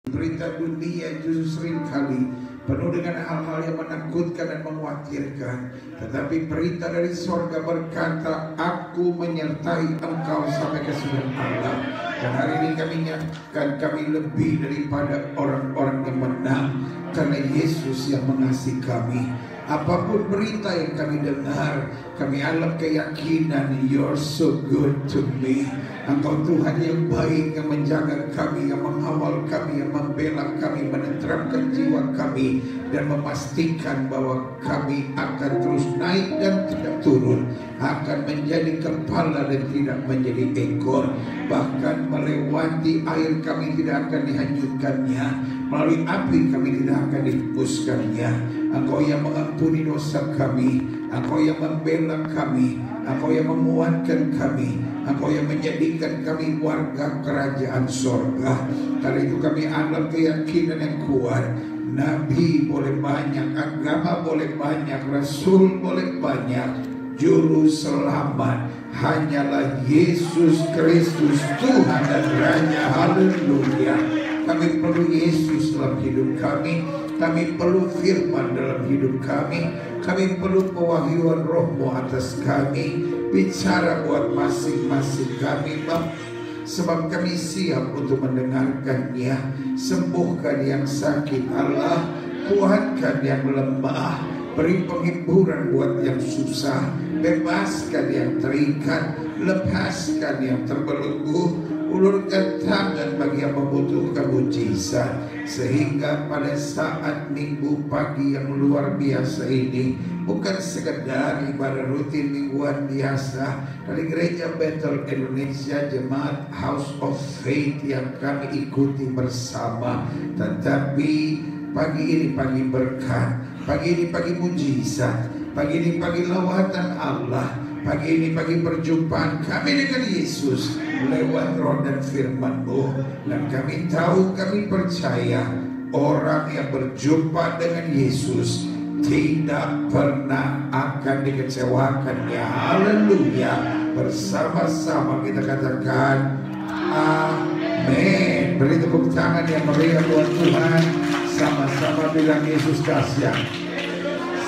Berita dunia justru seringkali penuh dengan hal-hal yang menakutkan dan mengkhawatirkan. Tetapi berita dari sorga berkata, aku menyertai engkau sampai ke surga Allah. Dan hari ini kami nyatakan kami lebih daripada orang-orang yang menang, karena Yesus yang mengasihi kami. Apapun berita yang kami dengar, kami alam keyakinan, you're so good to me. Engkau Tuhan yang baik, yang menjaga kami, yang mengawal kami, yang membela kami, menenteramkan jiwa kami, dan memastikan bahwa kami akan terus naik dan tidak turun, akan menjadi kepala dan tidak menjadi ekor. Bahkan melewati air kami tidak akan dihanyutkannya, melalui api kami tidak akan dihembuskannya. Engkau yang mengampuni dosa kami, Engkau yang membela kami, Engkau yang menguatkan kami, Engkau yang menjadikan kami warga kerajaan sorga. Karena itu kami ada keyakinan yang kuat. Nabi boleh banyak, agama boleh banyak, Rasul boleh banyak, juru selamat hanyalah Yesus Kristus, Tuhan dan Raja. Haleluya. Kami perlu Yesus dalam hidup kami. Kami perlu firman dalam hidup kami. Kami perlu pewahyuan Roh-Mu atas kami. Bicara buat masing-masing kami, Bapa. Sebab kami siap untuk mendengarkannya. Sembuhkan yang sakit Allah, kuatkan yang lemah, beri penghiburan buat yang susah, bebaskan yang terikat, lepaskan yang terbelenggu, ulurkan tangan bagi yang membutuhkan mujizat. Sehingga pada saat minggu pagi yang luar biasa ini, bukan sekedar ibadah rutin mingguan biasa dari Gereja Bethel Indonesia, Jemaat House of Faith yang kami ikuti bersama, tetapi pagi ini pagi berkat, pagi ini pagi mujizat, pagi ini pagi lawatan Allah, pagi ini pagi perjumpaan kami dengan Yesus lewat roh dan firman-Mu. Dan kami tahu, kami percaya orang yang berjumpa dengan Yesus tidak pernah akan dikecewakannya. Haleluya. Bersama-sama kita katakan amin. Beri tepuk tangan yang meriah buat Tuhan. Sama-sama bilang Yesus dahsyat.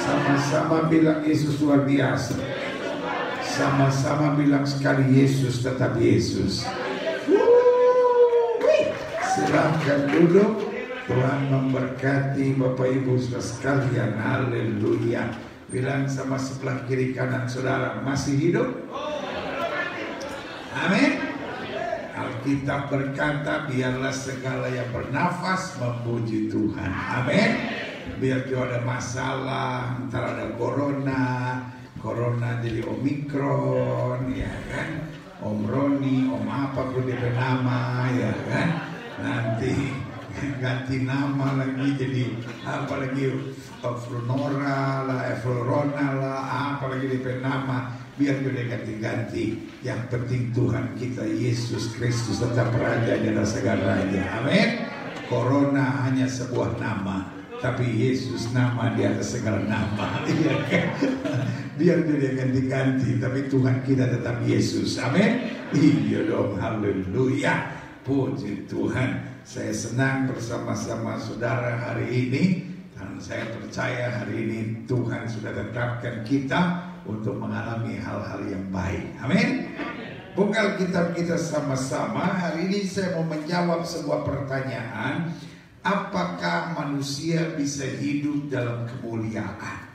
Sama-sama bilang Yesus luar biasa. Sama-sama bilang sekali Yesus tetap Yesus. Silahkan duduk. Tuhan memberkati Bapak Ibu saudara sekalian. Haleluya. Bilang sama sebelah kiri kanan saudara, masih hidup? Amin. Alkitab berkata, biarlah segala yang bernafas memuji Tuhan. Amin. Biar tidak ada masalah, antara ada corona jadi Omikron, ya kan, Om Roni, Om apapun dia bernama, ya kan, nanti ganti nama lagi jadi apa lagi, Flonora lah, Florona lah, apa lagi dia bernama, biar dia ganti-ganti. Yang penting Tuhan kita Yesus Kristus tetap Raja di atas segala raja. Amin. Corona hanya sebuah nama, tapi Yesus nama di atas segala nama. Biar dia ganti-ganti, tapi Tuhan kita tetap Yesus. Amin. Iya dong. Haleluya. Puji Tuhan. Saya senang bersama-sama saudara hari ini, dan saya percaya hari ini Tuhan sudah tetapkan kita untuk mengalami hal-hal yang baik. Amin. Buka kitab kita sama-sama. Hari ini saya mau menjawab sebuah pertanyaan. Apakah manusia bisa hidup dalam kemuliaan?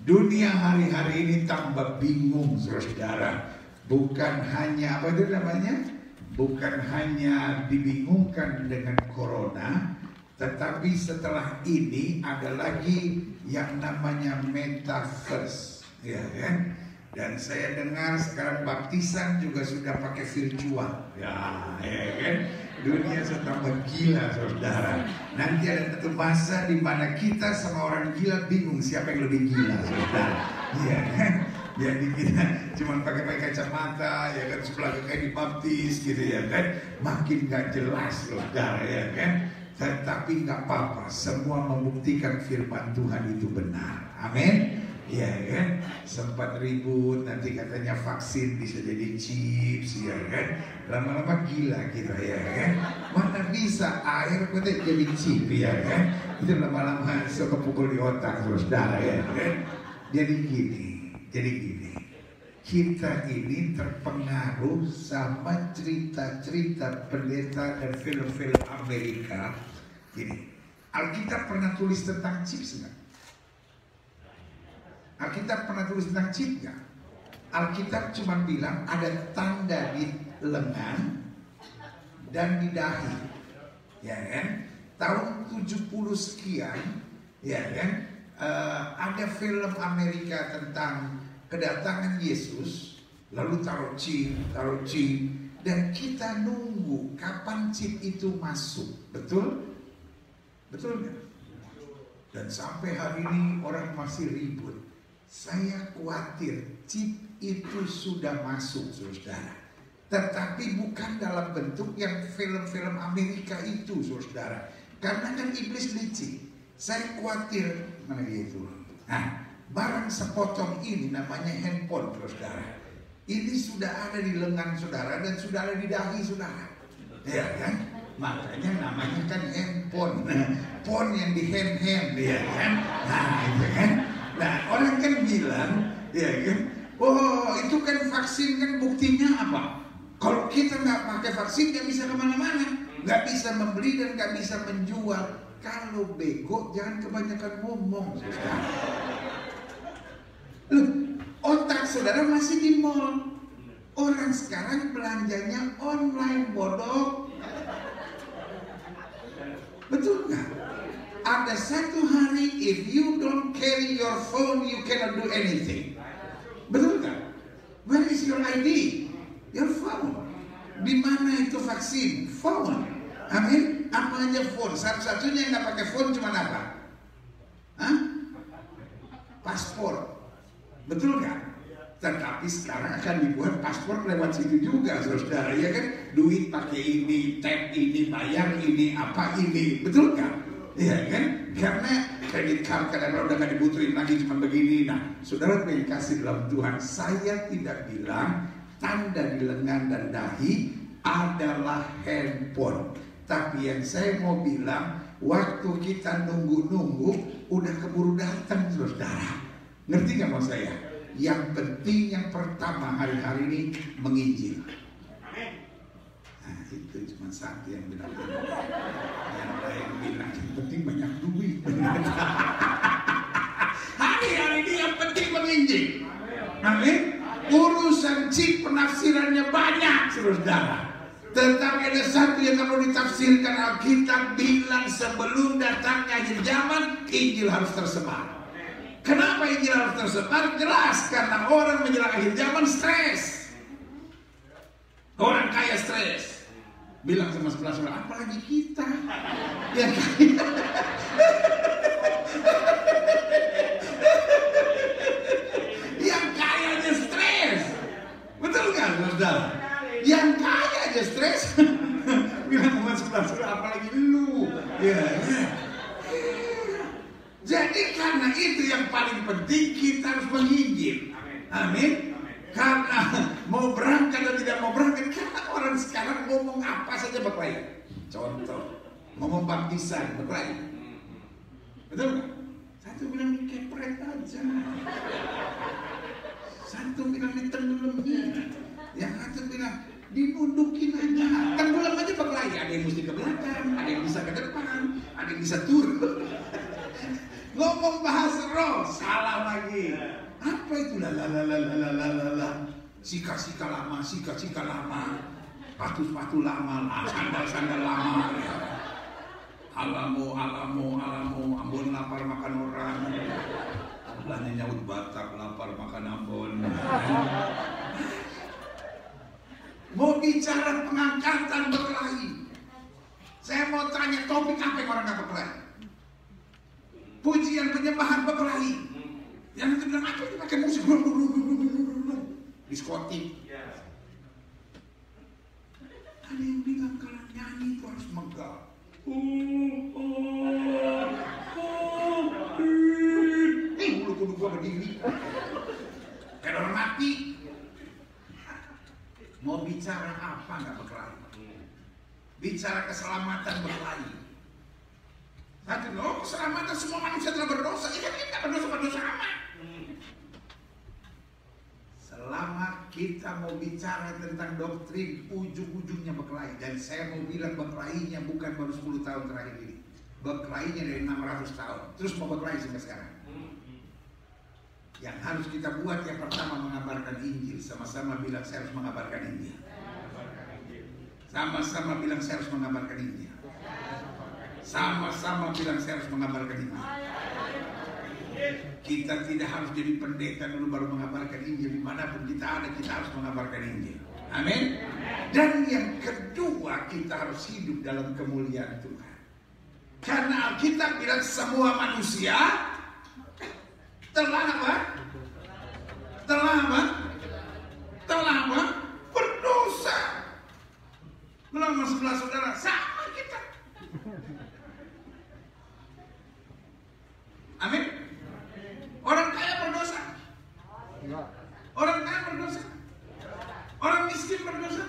Dunia hari-hari ini tambah bingung, saudara. Bukan hanya apa itu namanya? Bukan hanya dibingungkan dengan corona, tetapi setelah ini ada lagi yang namanya metaverse, ya kan? Dan saya dengar sekarang baptisan juga sudah pakai virtual, ya kan? Dunia sedang gila, saudara. Nanti ada satu masa di mana kita sama orang gila bingung siapa yang lebih gila, saudara. Iya kan? Jadi kita cuma pakai kacamata, ya kan, sebelah kayak dibaptis gitu, ya kan. Makin gak jelas, saudara, ya kan. Tetapi gak apa-apa, semua membuktikan firman Tuhan itu benar. Amin. Ya kan, sempat ribut, nanti katanya vaksin bisa jadi chips, ya kan. Lama-lama gila kita, ya kan. Mana bisa air katanya jadi chip, ya kan. Itu lama-lama suka pukul di otak, saudara, ya kan. Jadi gini, kita ini terpengaruh sama cerita-cerita pendeta dan film-film Amerika. Gini, Alkitab pernah tulis tentang chips nggak? Alkitab pernah tulis tentang chip nggak? Alkitab cuma bilang ada tanda di lengan dan di dahi, ya kan? Tahun 70 sekian, ya kan? Ada film Amerika tentang kedatangan Yesus, lalu taruh chip, dan kita nunggu kapan chip itu masuk, betul? Betul nggak? Dan sampai hari ini orang masih ribut. Saya khawatir chip itu sudah masuk, saudara. Tetapi bukan dalam bentuk yang film-film Amerika itu, saudara. Karena kan iblis licik. Saya khawatir, mana gitu. Nah, barang sepotong ini namanya handphone, saudara. Ini sudah ada di lengan saudara dan sudah ada di dahi saudara. Ya kan? Makanya namanya kan handphone. Phone yang di hand, ya kan? Nah, itu kan. Nah, orang kan bilang, ya kan, oh itu kan vaksin, kan buktinya apa? Kalau kita nggak pakai vaksin nggak bisa kemana-mana, nggak bisa membeli dan nggak bisa menjual. Kalau bego jangan kebanyakan ngomong, saudara. Loh, otak saudara masih di mall. Orang sekarang belanjanya online, bodoh. Betul nggak? Ada satu hari, if you don't carry your phone, you cannot do anything. Betul nggak? Where is your ID? Your phone. Di mana itu vaksin? Phone. Amin. Apa aja phone? Satu-satunya yang nggak pakai phone cuma apa? Hah? Paspor. Betul nggak? Tetapi sekarang akan dibuat paspor lewat situ juga, saudara. Ya kan? Duit pakai ini, tap ini, bayar ini, apa ini. Betul nggak? Iya kan? Karena kredit card kadang-kadang udah gak dibutuhin lagi cuma begini. Nah, saudara yang kasih dalam Tuhan, saya tidak bilang tanda di lengan dan dahi adalah handphone. Tapi yang saya mau bilang, waktu kita nunggu-nunggu udah keburu datang, saudara. Ngerti gak mau saya? Yang penting yang pertama hari-hari ini menginjil. Nah, itu cuma satu yang bilang. Yang lain bilang yang penting banyak duit. Hari-hari ini yang penting menginjil. Amin. Urusan chip penafsirannya banyak, saudara. Tetapi ada satu yang perlu ditafsirkan. Alkitab bilang sebelum datangnya akhir zaman, Injil harus tersebar. Kenapa Injil harus tersebar? Jelas, karena orang menjelang akhir zaman stres. Orang kaya stres. Bilang sama sebelah-sebelah, apalagi kita yang kaya. Yang kaya aja stres. Betul kan, saudara? Yang kaya aja stres. Bilang sama sebelah-sebelah, apalagi lu. Ya. Jadi karena itu yang paling penting kita harus menginjil. Amin. Karena mau berangkat atau tidak mau berangkat, karena orang sekarang ngomong apa saja berkelahi. Contoh, ngomong baptisan berkelahi. Betul nggak? Satu bilang dikepret aja, satu bilang ditenggelamnya, yang satu bilang dinundukin aja. Tenggelam aja berkelahi. Ada yang mesti ke belakang, ada yang bisa ke depan, ada yang bisa turun. Ngomong bahasa roh, salah lagi. Apa itu la sika-sika lama, sepatu lama, sandal lama. Alamu, Ambon lapar makan orang. Sebelahnya nyaut Batak, lapar makan Ambon. Mau bicara pengangkatan berkelahi. Saya mau tanya topik apa yang orang gak berkelahi? Pujian penyembahan berkelahi. Yang itu bilang apa itu pakai musik diskotik. Ada yang bilang kalau nyanyi itu harus megah. Bulu kuduk gua berdiri. bicara apa nggak berkelahi? Bicara keselamatan berkelahi. Satu, keselamatan semua manusia telah berdosa. Iya, kita berdosa amat. Selama kita mau bicara tentang doktrin, ujung-ujungnya berkelahi. Dan saya mau bilang berkelahinya bukan baru 10 tahun terakhir ini. Berkelahinya dari 600 tahun. Terus mau berkelahi sampai sekarang. Yang harus kita buat yang pertama mengabarkan Injil. Sama-sama bilang saya harus mengabarkan Injil. Sama-sama bilang saya harus mengabarkan Injil. Sama-sama bilang saya harus mengabarkan Injil. Kita tidak harus jadi pendeta dulu baru mengabarkan Injil. Dimanapun kita ada, kita harus mengabarkan Injil. Amin. Dan yang kedua, kita harus hidup dalam kemuliaan Tuhan. Karena Alkitab bilang semua manusia telah apa? Telah apa? Telah apa? Berdosa. Melawan sebelah saudara, sama kita. Amin. Orang kaya berdosa. Orang kaya berdosa. Orang miskin berdosa.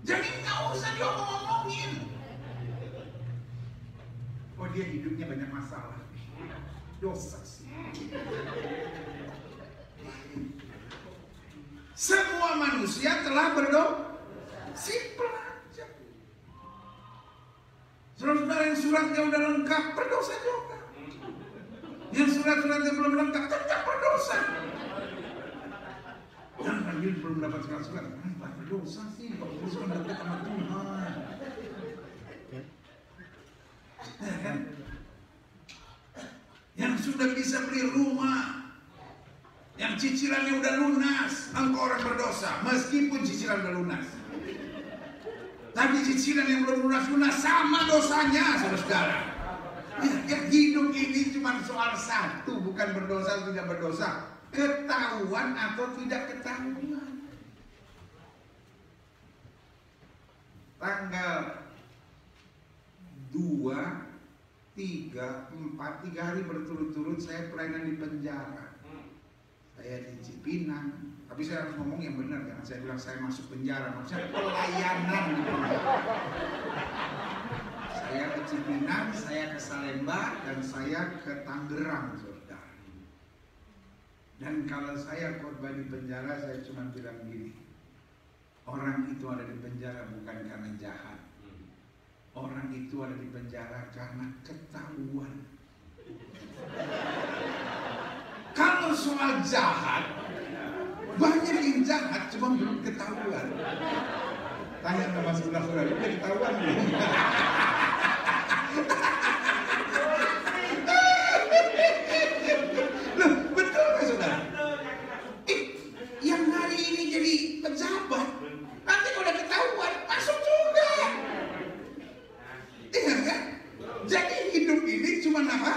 Jadi nggak usah diomong-omongin. Oh, dia hidupnya banyak masalah. Dosa sih. Semua manusia telah berdosa. Simpel aja. Saudara-saudara yang suratnya udah lengkap berdosa juga. Yang surat-suratnya belum lengkap tetap berdosa. Yang lanjut belum dapat surat-surat, berdosa sih. Kalau terus mendekat sama Tuhan. Ya kan? Yang sudah bisa beli rumah, yang cicilannya udah lunas, engkau orang berdosa, meskipun cicilan udah lunas. Tapi cicilan yang belum lunas-lunas sama dosanya, saudara-saudara. Ya, hidup ini cuma soal satu, bukan berdosa atau tidak berdosa, ketahuan atau tidak ketahuan. Tanggal 2, 3, 4, 3 hari berturut-turut saya pelayanan di penjara. Saya di Cipinang, tapi saya harus ngomong yang benar, jangan saya bilang saya masuk penjara, maksudnya pelayanan di penjara. Saya ke Cipinang, saya ke Salemba, dan saya ke Tangerang, saudara. Dan kalau saya khotbah di penjara, saya cuma bilang gini, orang itu ada di penjara bukan karena jahat. Orang itu ada di penjara karena ketahuan. Kalau soal jahat, banyak yang jahat cuma belum ketahuan. Tanya sama saudara-saudara, udah ketahuan belum? Loh, betul nggak saudara? Yang hari ini jadi pejabat, nanti kalau udah ketahuan masuk juga. Iya kan? Jadi hidup ini cuma apa?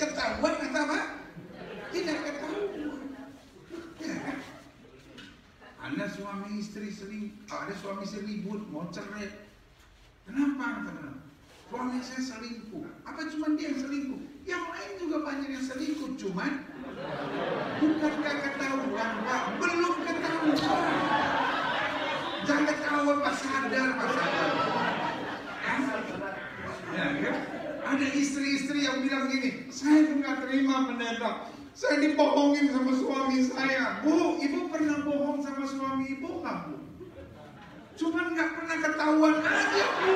Ketahuan atau apa? Tidak ketahuan. Ya kan? Ada suami istri ada suami istri ribut, mau cerai. Kenapa? Suami saya selingkuh. Apa cuma dia yang selingkuh? Yang lain juga banyak yang selingkuh, cuman bukankah ketahuan, Pak? Belum ketahuan. Jangan ketahuan pas sadar, Pak sadar. Ya, kan? Ada istri-istri yang bilang gini, saya tuh nggak terima pendeta, saya dibohongin sama suami saya. Bu, ibu pernah bohong sama suami ibu nggak, Bu? Cuman nggak pernah ketahuan aja, Bu.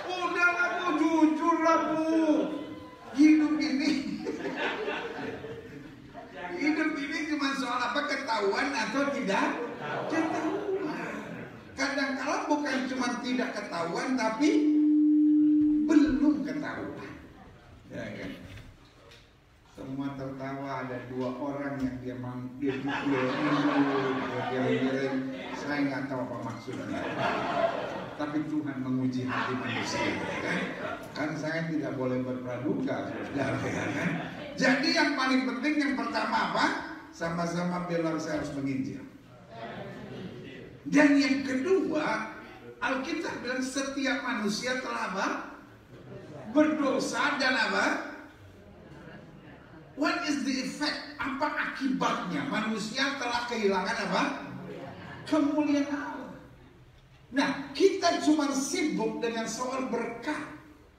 Udahlah, Bu, jujur lah, Bu. Hidup ini cuma soal apa, ketahuan atau tidak ketahuan. Kadang-kadang bukan cuma tidak ketahuan, tapi belum ketahuan. Ya kan? Semua tertawa, ada 2 orang yang dia miring. Saya nggak tahu apa maksudnya. Tapi Tuhan menguji hati manusia, kan? Kan saya tidak boleh berpraduga, saudara, kan? Jadi yang paling penting yang pertama apa? Sama-sama bilang saya harus menginjil. Dan yang kedua, Alkitab bilang setiap manusia telah apa? Berdosa dan apa? What is the effect? Apa akibatnya? Manusia telah kehilangan apa? kemuliaan Allah. Nah, kita cuma sibuk dengan soal berkat,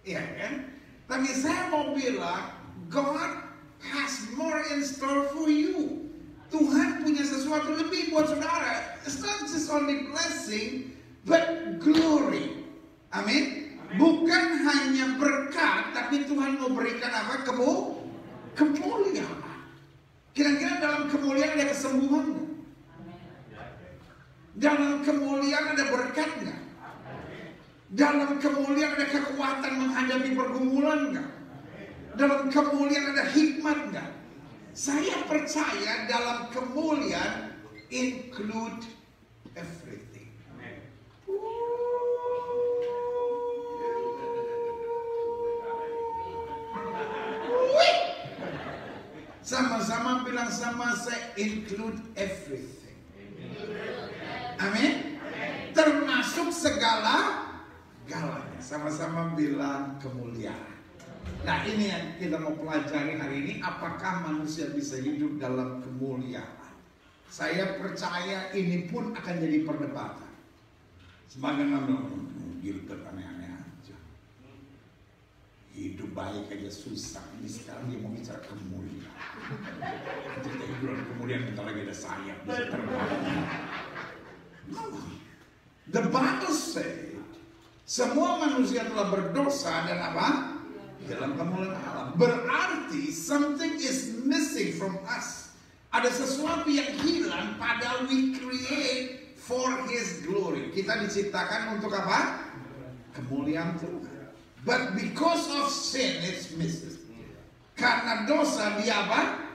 ya kan? Tapi saya mau bilang, God has more in store for you. Tuhan punya sesuatu lebih buat saudara. It's not just only blessing, but glory. Amin. Bukan hanya berkat, tapi Tuhan mau berikan apa? Kemuliaan. Kira-kira dalam kemuliaan ada kesembuhan nggak? Dalam kemuliaan ada berkat nggak? Dalam kemuliaan ada kekuatan menghadapi pergumulan nggak? Dalam kemuliaan ada hikmat nggak? Saya percaya dalam kemuliaan include everything. Sama-sama bilang sama saya, include everything. Amin. Termasuk segala-galanya. Sama-sama bilang kemuliaan. Nah, ini yang kita mau pelajari hari ini. Apakah manusia bisa hidup dalam kemuliaan? Saya percaya ini pun akan jadi perdebatan. Sebagian orang Gilbert aneh-aneh aja. Hidup baik aja susah. Ini sekarang dia mau bicara kemuliaan. Nanti kita hidup kemuliaan, bentar lagi ada sayap bisa terbang. The Bible said, semua manusia telah berdosa dan apa? Dalam kemuliaan Allah. Berarti something is missing from us. Ada sesuatu yang hilang padahal we create for His glory. Kita diciptakan untuk apa? Kemuliaan Tuhan. But because of sin it's missing. Karena dosa dia apa?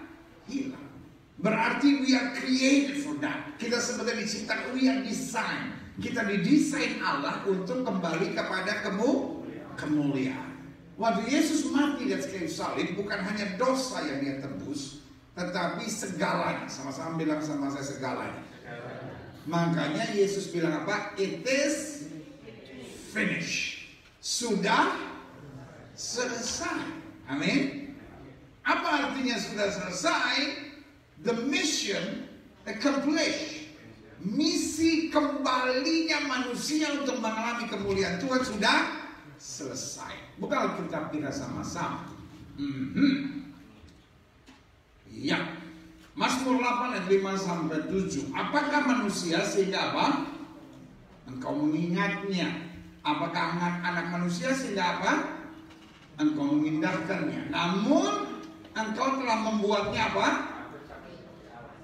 Hilang. Berarti we are created for that. Kita sebetulnya diciptakan, we are designed. Kita didesain Allah untuk kembali kepada kemuliaan. Waktu Yesus mati di atas kayu salib, bukan hanya dosa yang dia tebus, tetapi segalanya. Sama-sama bilang sama saya, segalanya. Makanya Yesus bilang apa? It is finished. Sudah selesai. Amin. Apa artinya sudah selesai? The mission accomplished. Misi kembalinya manusia untuk mengalami kemuliaan Tuhan sudah selesai. Buka Alkitab kita sama-sama. Ya. Mazmur 8 ayat 5 sampai 7. Apakah manusia sehingga apa? Engkau mengingatnya. Apakah anak manusia sehingga apa? Engkau mengindahkannya. Namun engkau telah membuatnya apa?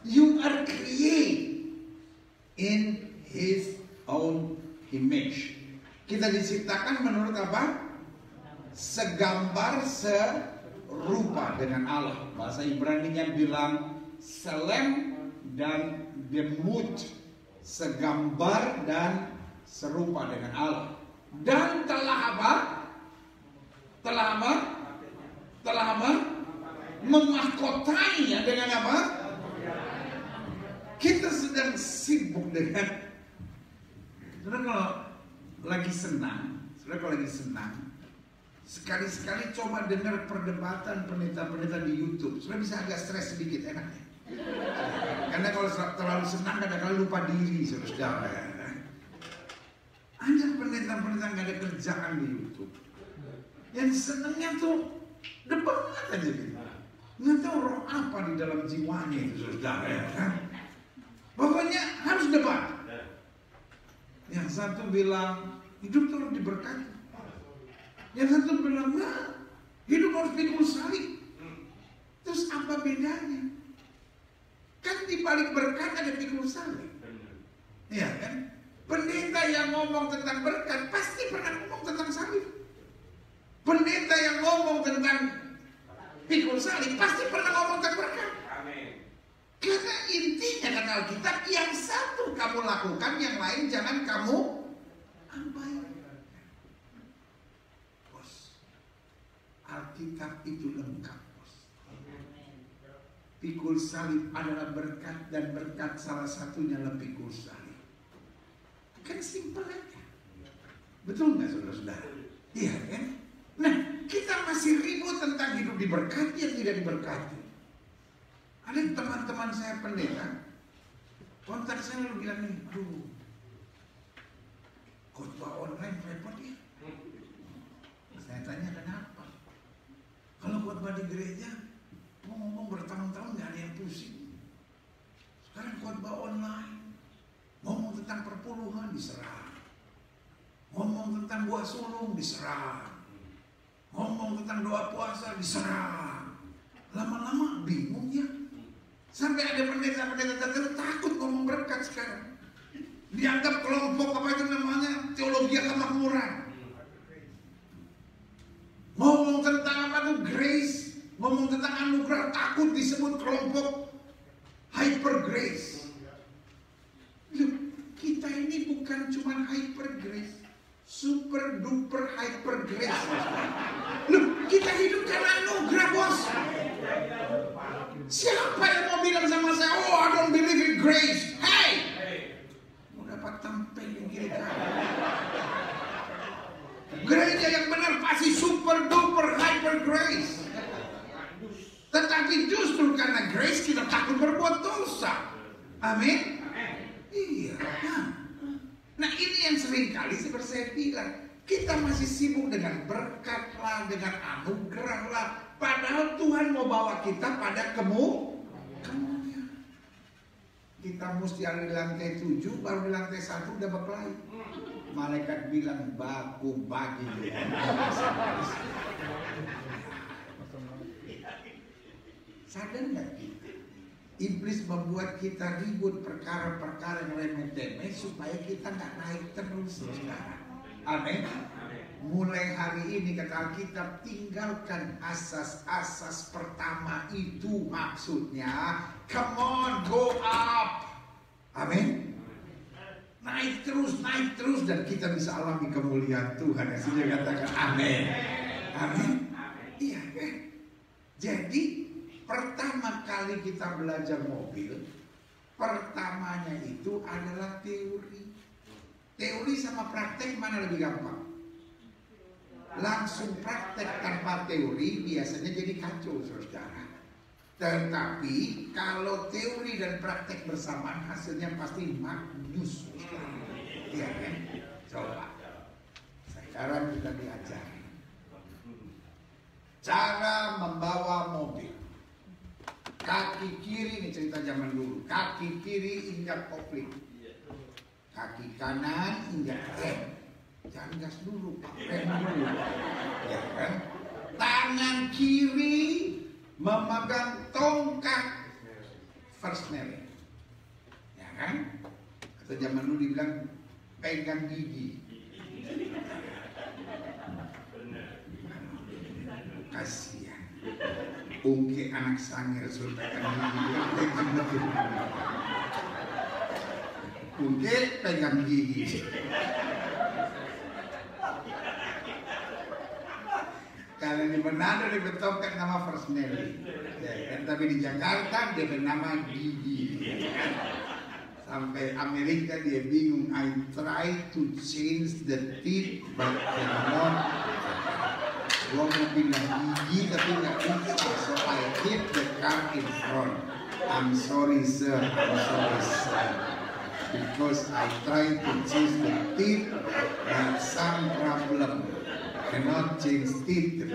You are created in His own image. Kita diciptakan menurut apa? Segambar serupa dengan Allah. Bahasa Ibrani-nya bilang selem dan demut. Segambar dan serupa dengan Allah. Dan telah apa? Telah apa? Telah apa? Memahkotainya dengan apa? Kita sedang sibuk dengan, saudara kalau lagi senang, sekali-sekali coba dengar perdebatan pendeta-pendeta di YouTube, saudara bisa agak stres sedikit, enaknya. Karena kalau terlalu senang kadang-kadang lupa diri, saudara. Ada pendeta-pendeta nggak ada kerjaan di YouTube, yang senangnya tuh debat aja gitu. Nggak tahu roh apa di dalam jiwanya itu, saudara. Pokoknya harus debat. Yang satu bilang hidup terus diberkati. Yang satu bilang nah, hidup harus pikul salib. Terus apa bedanya? Kan di balik berkat ada pikul salib. Iya kan? Pendeta yang ngomong tentang berkat pasti pernah ngomong tentang salib. Pendeta yang ngomong tentang pikul salib pasti pernah ngomong tentang berkat. Karena intinya kata Alkitab, yang satu kamu lakukan, yang lain jangan kamu abaikan. Bos, Alkitab itu lengkap, bos. Pikul salib adalah berkat, dan berkat salah satunya adalah pikul salib. Kan simpel aja. Betul nggak saudara-saudara? Iya kan? Nah, kita masih ribut tentang hidup diberkati yang tidak diberkati. Ada teman-teman saya pendeta, Kontak saya lalu bilang nih, aduh, khotbah online repot ya. Saya tanya kenapa? Kalau khotbah di gereja, mau ngomong bertahun-tahun nggak ada yang pusing. Sekarang khotbah online, ngomong tentang perpuluhan diserang, ngomong tentang buah sulung diserang, ngomong tentang doa puasa diserang. Lama-lama bingung ya. Sampai ada pendeta-pendeta tertentu takut ngomong berkat sekarang. Dianggap kelompok apa itu namanya, teologi kemakmuran. Ngomong tentang apa tuh grace, ngomong tentang anugerah, takut disebut kelompok hyper grace. Loh, kita ini bukan cuma hyper grace, super duper hyper grace. Loh, kita hidup karena anugerah, bos. Siapa yang mau bilang sama saya, oh I don't believe in grace? Hey, mau dapat tampil yang kiri kanan. Gereja yang benar pasti super duper hyper grace. Tetapi justru karena grace kita takut berbuat dosa. Amin. Iya. Nah ini yang sering kali seperti saya bilang, kita masih sibuk dengan berkat lah, dengan anugerah lah. Padahal Tuhan mau bawa kita pada kemuliaan. Kita mesti ada di lantai 7, baru di lantai 1 udah berkelahi. Malaikat bilang baku bagi. Sadar nggak kita? Iblis membuat kita ribut perkara-perkara yang remeh-temeh supaya kita nggak naik terus sekarang. Amin. Mulai hari ini kata Alkitab, tinggalkan asas-asas pertama itu, maksudnya come on, go up. Amin. Naik terus dan kita bisa alami kemuliaan Tuhan. Yang sudah katakan amin. Amin. Iya kan? Jadi pertama kali kita belajar mobil, pertamanya itu adalah teori. Teori sama praktek mana lebih gampang? Langsung praktek tanpa teori biasanya jadi kacau, saudara. Tetapi kalau teori dan praktek bersamaan hasilnya pasti magnus. Iya kan? Coba. Sekarang kita diajari cara membawa mobil. Kaki kiri, ini cerita zaman dulu. Kaki kiri injak kopling, kaki kanan injak rem. Jangan gas dulu, rem dulu. Ya kan? Tangan kiri memegang tongkat first nail. Ya kan? Atau zaman dulu dibilang pegang gigi. Kasihan. Ungke anak sangir suruh pegang gigi. Ungke pegang gigi. Kalau di Manado dibetulkan nama first nail, ya kan? Tapi di Jakarta dia bernama gigi. Sampai Amerika dia bingung. I try to change the teeth but cannot. Gua mau pindah gigi tapi nggak bisa, so I keep the car in front. I'm sorry sir, because I try to change the teeth, but some problem. Cannot change teeth.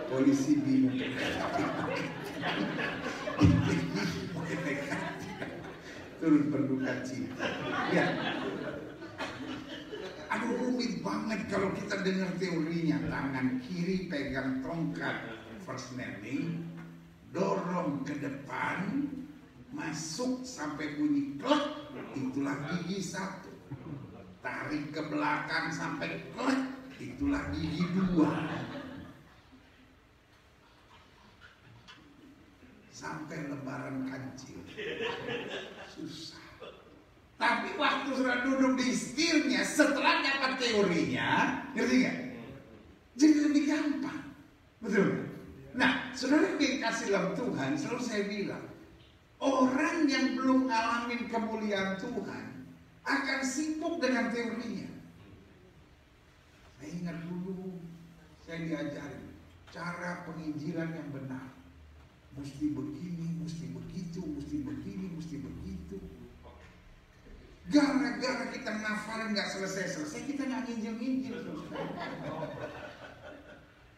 Polisi bingung. Turun berduka cita. Ya. Aduh rumit banget kalau kita dengar teorinya. Tangan kiri pegang tongkat first nailing, dorong ke depan, masuk sampai bunyi klek, itulah gigi satu. Tarik ke belakang sampai klek, itulah gigi dua. Sampai lebaran kancil. Susah. Tapi waktu sudah duduk di setirnya, setelah dapat teorinya, ngerti gak? Jadi lebih gampang. Betul. Nah, saudara dikasih dalam Tuhan, selalu saya bilang, orang yang belum ngalamin kemuliaan Tuhan akan sibuk dengan teorinya. Saya ingat dulu, saya diajarin cara penginjilan yang benar. Mesti begini, mesti begitu, mesti begini, mesti begitu. Gara-gara kita ngafalin nggak selesai-selesai, kita nggak nginjil-nginjil.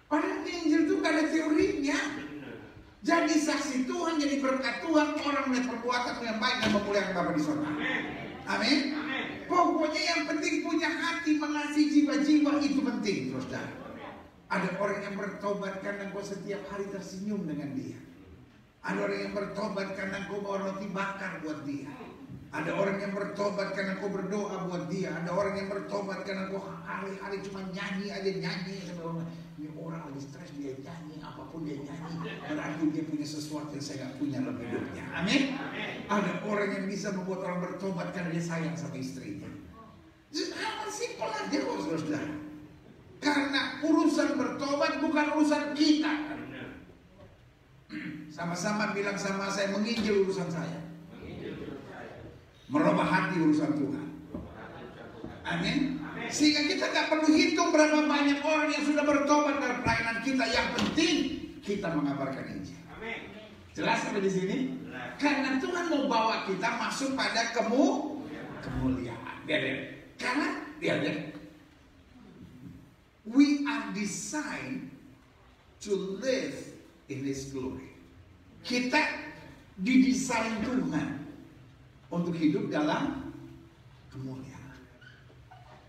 Padahal nginjil itu gak ada teorinya. Jadi saksi Tuhan, jadi berkat Tuhan, orang melihat perbuatan yang baik dan memuliakan Bapa di surga. Amin. Pokoknya yang penting punya hati mengasihi jiwa-jiwa, itu penting, saudara. Ada orang yang bertobat karena kau setiap hari tersenyum dengan dia. Ada orang yang bertobat karena kau bawa roti bakar buat dia. Ada orang yang bertobat karena kau berdoa buat dia. Ada orang yang bertobat karena kau hari-hari cuma nyanyi aja, nyanyi. Ini orang lagi stres, dia nyanyi, apapun dia nyanyi, berarti dia punya sesuatu yang saya gak punya dalam hidupnya. Amin. Ada orang yang bisa membuat orang bertobat karena dia sayang sama istrinya. Hal simpel aja kok, saudara. Karena urusan bertobat bukan urusan kita. Sama-sama bilang sama saya, menginjil urusan saya. Merubah hati urusan Tuhan. Amin. Sehingga kita gak perlu hitung berapa banyak orang yang sudah bertobat dalam pelayanan kita. Yang penting kita mengabarkan Injil. Jelas sampai di sini? Karena Tuhan mau bawa kita masuk pada kemuliaan. Karena we are designed to live in His glory. Kita didesain Tuhan untuk hidup dalam kemuliaan.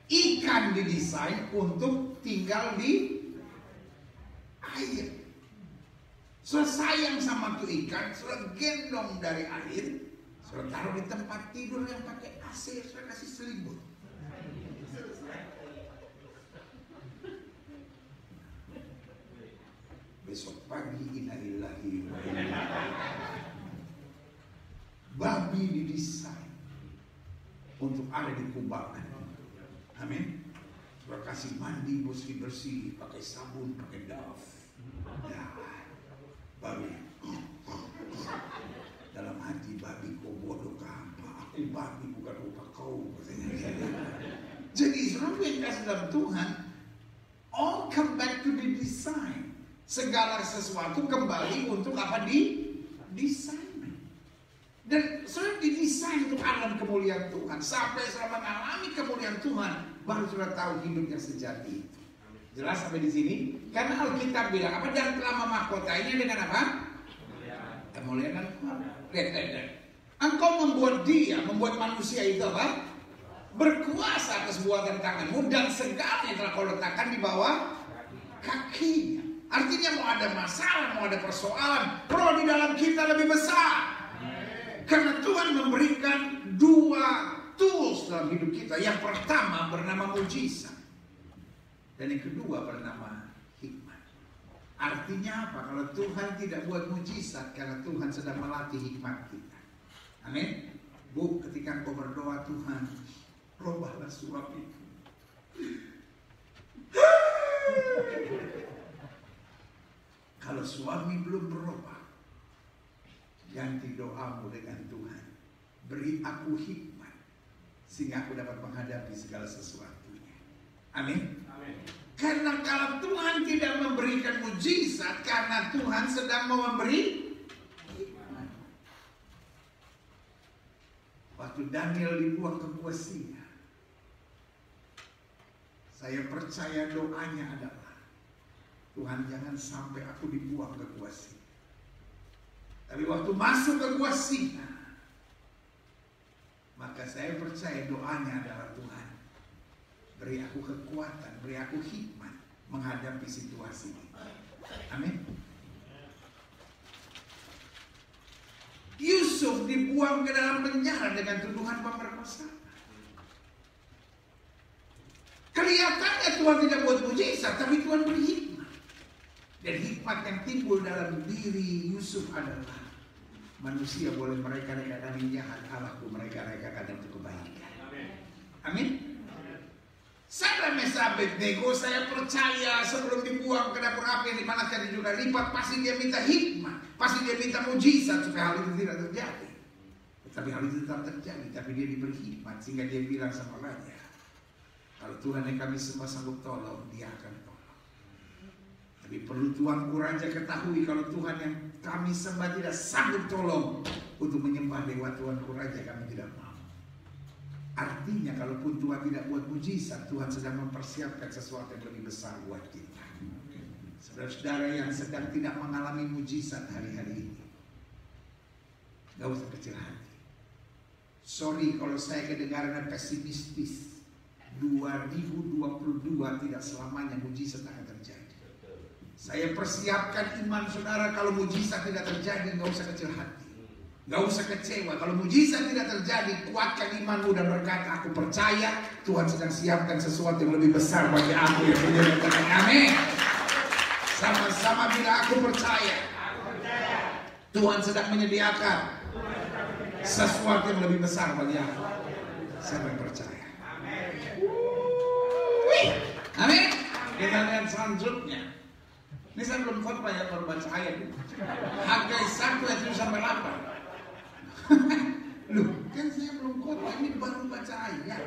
Ikan didesain untuk tinggal di air. Sudah sayang sama tuh ikan, sudah gendong dari air, sudah taruh di tempat tidur yang pakai AC, sudah kasih selimut. Besok pagi innalillahi wa inna ilaihi raji'un. Babi didesain untuk ada di kubangan. Amin. Sudah kasih mandi bersih-bersih, pakai sabun, pakai Dove. Ya, babi. Dalam hati babi, kau bodoh apa? Aku babi bukan rupa kau. Jadi selalu yang kasih dalam Tuhan, all come back to the design. Segala sesuatu kembali untuk apa? Desain. Dan sudah didesain untuk alam kemuliaan Tuhan. Sampai selama mengalami kemuliaan Tuhan, baru sudah tahu hidup yang sejati itu. Jelas sampai di sini? Karena Alkitab bilang apa? Dan telah memahkotainya dengan apa? Kemuliaan Tuhan. Lihat. Engkau membuat dia, membuat manusia itu apa? Berkuasa atas buatan tanganmu, dan segala yang telah kau letakkan di bawah kakinya. Artinya mau ada masalah, mau ada persoalan, roh di dalam kita lebih besar. Karena Tuhan memberikan dua tools dalam hidup kita. Yang pertama bernama mujizat, dan yang kedua bernama hikmat. Artinya apa? Kalau Tuhan tidak buat mujizat, karena Tuhan sedang melatih hikmat kita. Amin. Bu, ketika engkau berdoa, Tuhan, robahlah suap itu. Kalau suami belum berubah, ganti doamu dengan Tuhan. Beri aku hikmat, sehingga aku dapat menghadapi segala sesuatunya. Amin. Karena kalau Tuhan tidak memberikan mujizat, karena Tuhan sedang mau memberi hikmat. Waktu Daniel dibuang ke gua singa, saya percaya doanya adalah, Tuhan jangan sampai aku dibuang ke gua singa. Tapi waktu masuk ke gua singa, maka saya percaya doanya adalah, Tuhan, beri aku kekuatan, beri aku hikmat menghadapi situasi ini. Amin. Yusuf dibuang ke dalam penjara dengan tuduhan pemerkosaan. Kelihatannya Tuhan tidak buat mujizat, tapi Tuhan beri hikmat. Dan hikmat yang timbul dalam diri Yusuf adalah, manusia boleh mereka-rekakan yang jahat, Allahku mereka-rekakan untuk kebaikan. Amin. Sadar Mesabet Nego, saya percaya sebelum dibuang ke dapur api yang dimanaskan juga lipat, pasti dia minta hikmat, pasti dia minta mujizat supaya hal itu tidak terjadi. Tapi hal itu tetap terjadi, tapi dia diberi hikmat sehingga dia bilang sama raja, kalau Tuhan yang kami sembah sanggup tolong, dia akan tolong. Tapi perlu tuanku raja ketahui, kalau Tuhan yang kami sembah tidak sanggup tolong untuk menyembah dewa tuanku raja, kami tidak mau. Artinya kalaupun Tuhan tidak buat mujizat, Tuhan sedang mempersiapkan sesuatu yang lebih besar buat kita. Saudara-saudara yang sedang tidak mengalami mujizat hari-hari ini, gak usah kecil hati. Sorry kalau saya kedengarannya pesimistis. 2022 tidak selamanya mujizat akan terjadi. Saya persiapkan iman saudara, kalau mujizat tidak terjadi, gak usah kecil hati. Gak usah kecewa. Kalau mujizat tidak terjadi, kuatkan imanmu dan berkata, aku percaya Tuhan sedang siapkan sesuatu yang lebih besar bagi aku. Amin. Sama-sama bila aku percaya Tuhan sedang menyediakan sesuatu yang lebih besar bagi aku. Saya percaya. Amin. Kita lihat selanjutnya. Ini saya belum khotbah ya, baru baca ayat. Hagai 1 ayat 7 sampai 8. Loh, kan saya belum khotbah, ini baru baca ayat.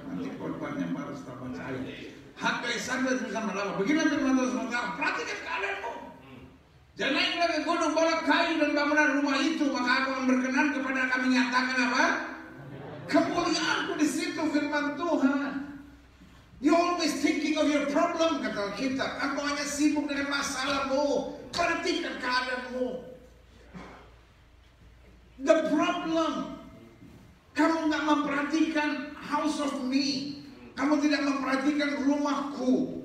Nanti khotbahnya baru setelah baca ayat. Hagai 1 ayat 7 sampai 8. Beginilah firman Tuhan sementara, perhatikan keadaanmu. Jangan naiklah ke gunung, bawa kayu dan bangunan rumah itu, maka aku akan berkenan kepada kami nyatakan apa? Kemuliaanku di situ, firman Tuhan. You always thinking of your problem, kata Alkitab. Engkau hanya sibuk dengan masalahmu. Perhatikan keadaanmu. The problem, kamu nggak memperhatikan house of me. Kamu tidak memperhatikan rumahku.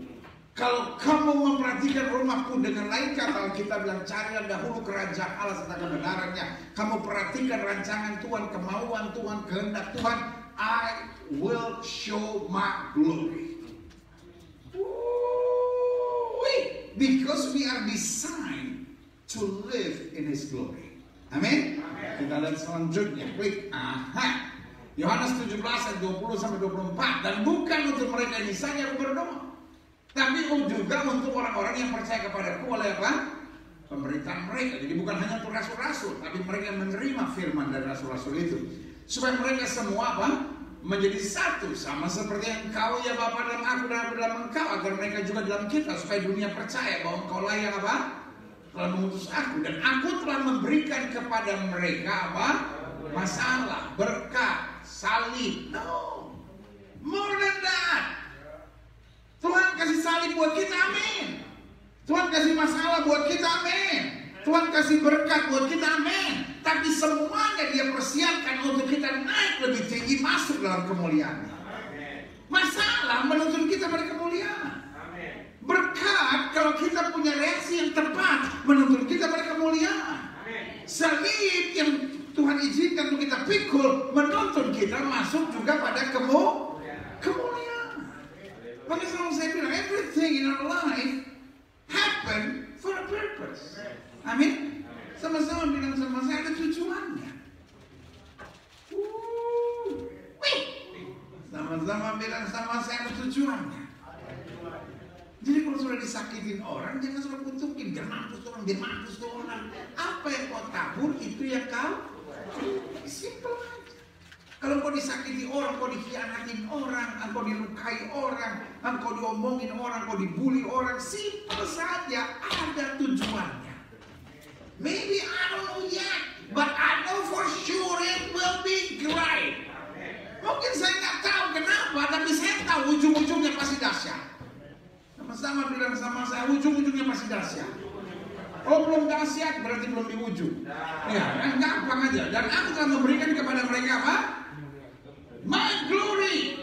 Kalau kamu memperhatikan rumahku, dengan lain kata Alkitab bilang, carilah dahulu kerajaan Allah serta kebenarannya. Kamu perhatikan rancangan Tuhan, kemauan Tuhan, kehendak Tuhan. I will show my glory. Because we are designed to live in His glory. Amin. Kita lihat selanjutnya. Klik. Aha. Yohanes 17 ayat 20 sampai 24. Dan bukan untuk mereka ini saja aku berdoa, tapi juga untuk orang-orang yang percaya kepadaku oleh apa? Pemberitaan mereka. Jadi bukan hanya untuk rasul-rasul, tapi mereka menerima firman dari rasul-rasul itu, supaya mereka semua apa? Menjadi satu, sama seperti engkau ya Bapa dalam aku dan aku dalam engkau, agar mereka juga dalam kita, supaya dunia percaya bahwa engkau lah yang apa? Telah mengutus aku, dan aku telah memberikan kepada mereka apa? Masalah, berkat, salib. No, more than that. Tuhan kasih salib buat kita, amin. Tuhan kasih masalah buat kita, amin. Tuhan kasih berkat buat kita, amin. Tapi semuanya Dia persiapkan untuk kita naik lebih tinggi, masuk dalam kemuliaan. Masalah menuntun kita pada kemuliaan. Berkat, kalau kita punya reaksi yang tepat, menuntun kita pada kemuliaan. Salib yang Tuhan izinkan untuk kita pikul, menuntun kita masuk juga pada kemuliaan. Maka selalu saya bilang, everything in our life happen for a purpose. Amin. Sama-sama bilang sama saya, ada tujuannya. Sama-sama bilang sama saya, ada tujuannya. Jadi kalau sudah disakitin orang, jangan sudah kutukin, biar mampus tuh orang, biar mampus tuh orang. Apa yang kau tabur, itu yang kau. Simple aja. Kalau kau disakiti orang, kau dikhianatin orang, kau dilukai orang, kau diomongin orang, kau dibully orang, simple saja, ada tujuannya. Maybe I don't know yet, but I know for sure it will be great. Mungkin saya nggak tahu kenapa, tapi saya tahu ujung-ujungnya pasti dahsyat. Sama-sama bilang sama saya, ujung-ujungnya pasti dahsyat. Oh belum dahsyat, berarti belum di ujung. Ya, gampang aja. Dan aku telah memberikan kepada mereka apa? My glory.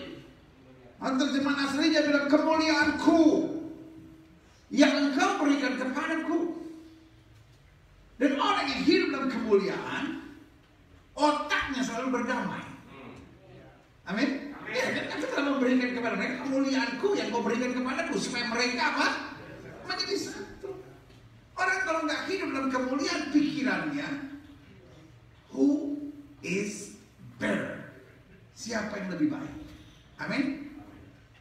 Atau terjemahan aslinya bilang kemuliaanku yang engkau berikan kepadaku. Dan orang yang hidup dalam kemuliaan, otaknya selalu berdamai. Amin. Ya, dan aku telah memberikan kepada mereka kemuliaanku yang kau berikan kepadaku, supaya mereka apa? Menjadi satu. Orang kalau nggak hidup dalam kemuliaan, pikirannya, who is better? Siapa yang lebih baik? Amin.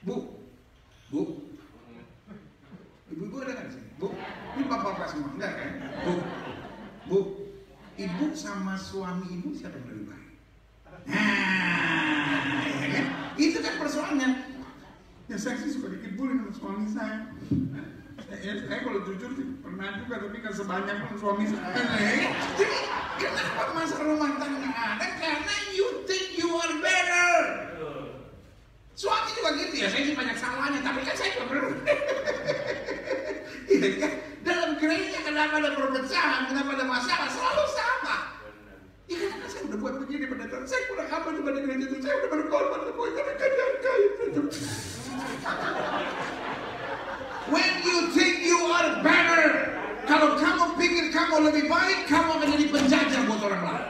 Bu, ibu-ibu ada nggak sih? Bu, ini bapak-bapak semua, enggak kan? Bu, ibu sama suami ibu siapa yang lebih baik? Nah, ya kan? Itu kan persoalannya. Ya saya sih suka dikibulin sama suami saya. Saya kalau jujur sih pernah juga, tapi kan sebanyak pun suami saya. Jadi kenapa masalah rumah tangga ada? Karena you think you are better. Suami juga gitu ya, saya sih banyak salahnya, tapi kan saya juga perlu. Iya kan? Dalam gereja kenapa ada perpecahan, kenapa ada masalah, selalu sama. Ya karena saya udah buat begini pendeta, saya kurang apa dibanding gereja itu, saya udah berkorban lebih karena kadang kayak itu. When you think you are better, kalau kamu pikir kamu lebih baik, kamu akan jadi penjajah buat orang lain.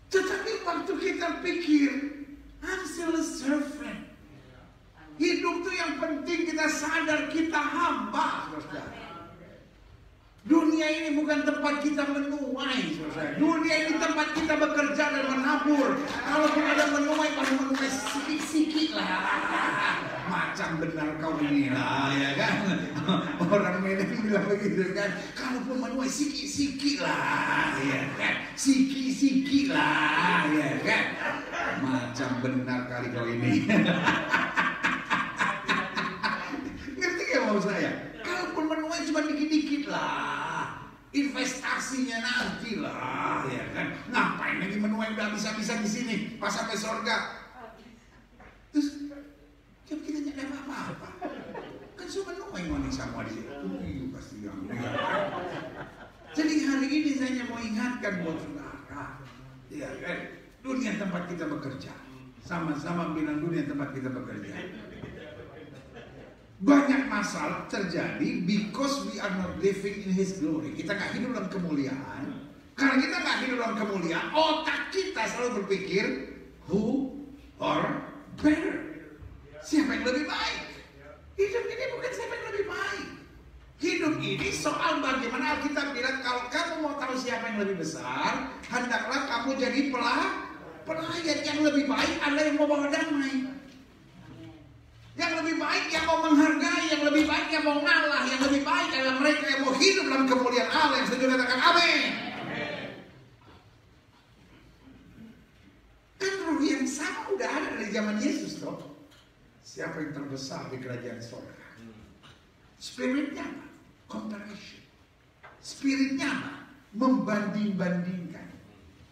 Tetapi waktu kita pikir, I'm still a servant. Hidup itu yang penting kita sadar kita hamba, saudara. Dunia ini bukan tempat kita menuai, saudara. Dunia ini tempat kita bekerja dan menabur. Kalaupun ada menuai, baru menuai sikit-sikit lah. Macam benar kau ini lah, ya kan? Orang Medan bilang begitu kan. Kalaupun menuai sikit-sikit lah, ya kan? Sikit-sikit lah, ya kan? Macam benar kali kau ini. Ngerti gak mau saya? Kalaupun menuai cuma dikit-dikit lah, investasinya nanti lah, ya kan? Ngapain lagi menuai udah bisa-bisa di sini, pas sampai surga. Terus kita nyadar apa-apa. Kan cuma menuai manis sama dia. Pasti yang dia. Jadi hari ini saya mau ingatkan buat saudara, ya kan? Dunia tempat kita bekerja. Sama-sama bilang dunia tempat kita bekerja. Banyak masalah terjadi because we are not living in His glory. Kita nggak hidup dalam kemuliaan. Karena kita nggak hidup dalam kemuliaan, otak kita selalu berpikir who or better. Siapa yang lebih baik? Hidup ini bukan siapa yang lebih baik. Hidup ini soal bagaimana Alkitab bilang kalau kamu mau tahu siapa yang lebih besar, hendaklah kamu jadi pelayan. Yang lebih baik adalah yang mau bawa damai. Yang lebih baik yang mau menghargai, yang lebih baik yang mau ngalah, yang lebih baik adalah mereka yang mau hidup dalam kemuliaan Allah. Yang setuju katakan amin. Kan roh yang sama udah ada dari zaman Yesus toh. Siapa yang terbesar di kerajaan surga? Spiritnya apa? Comparison. Spiritnya apa? Membanding-bandingkan.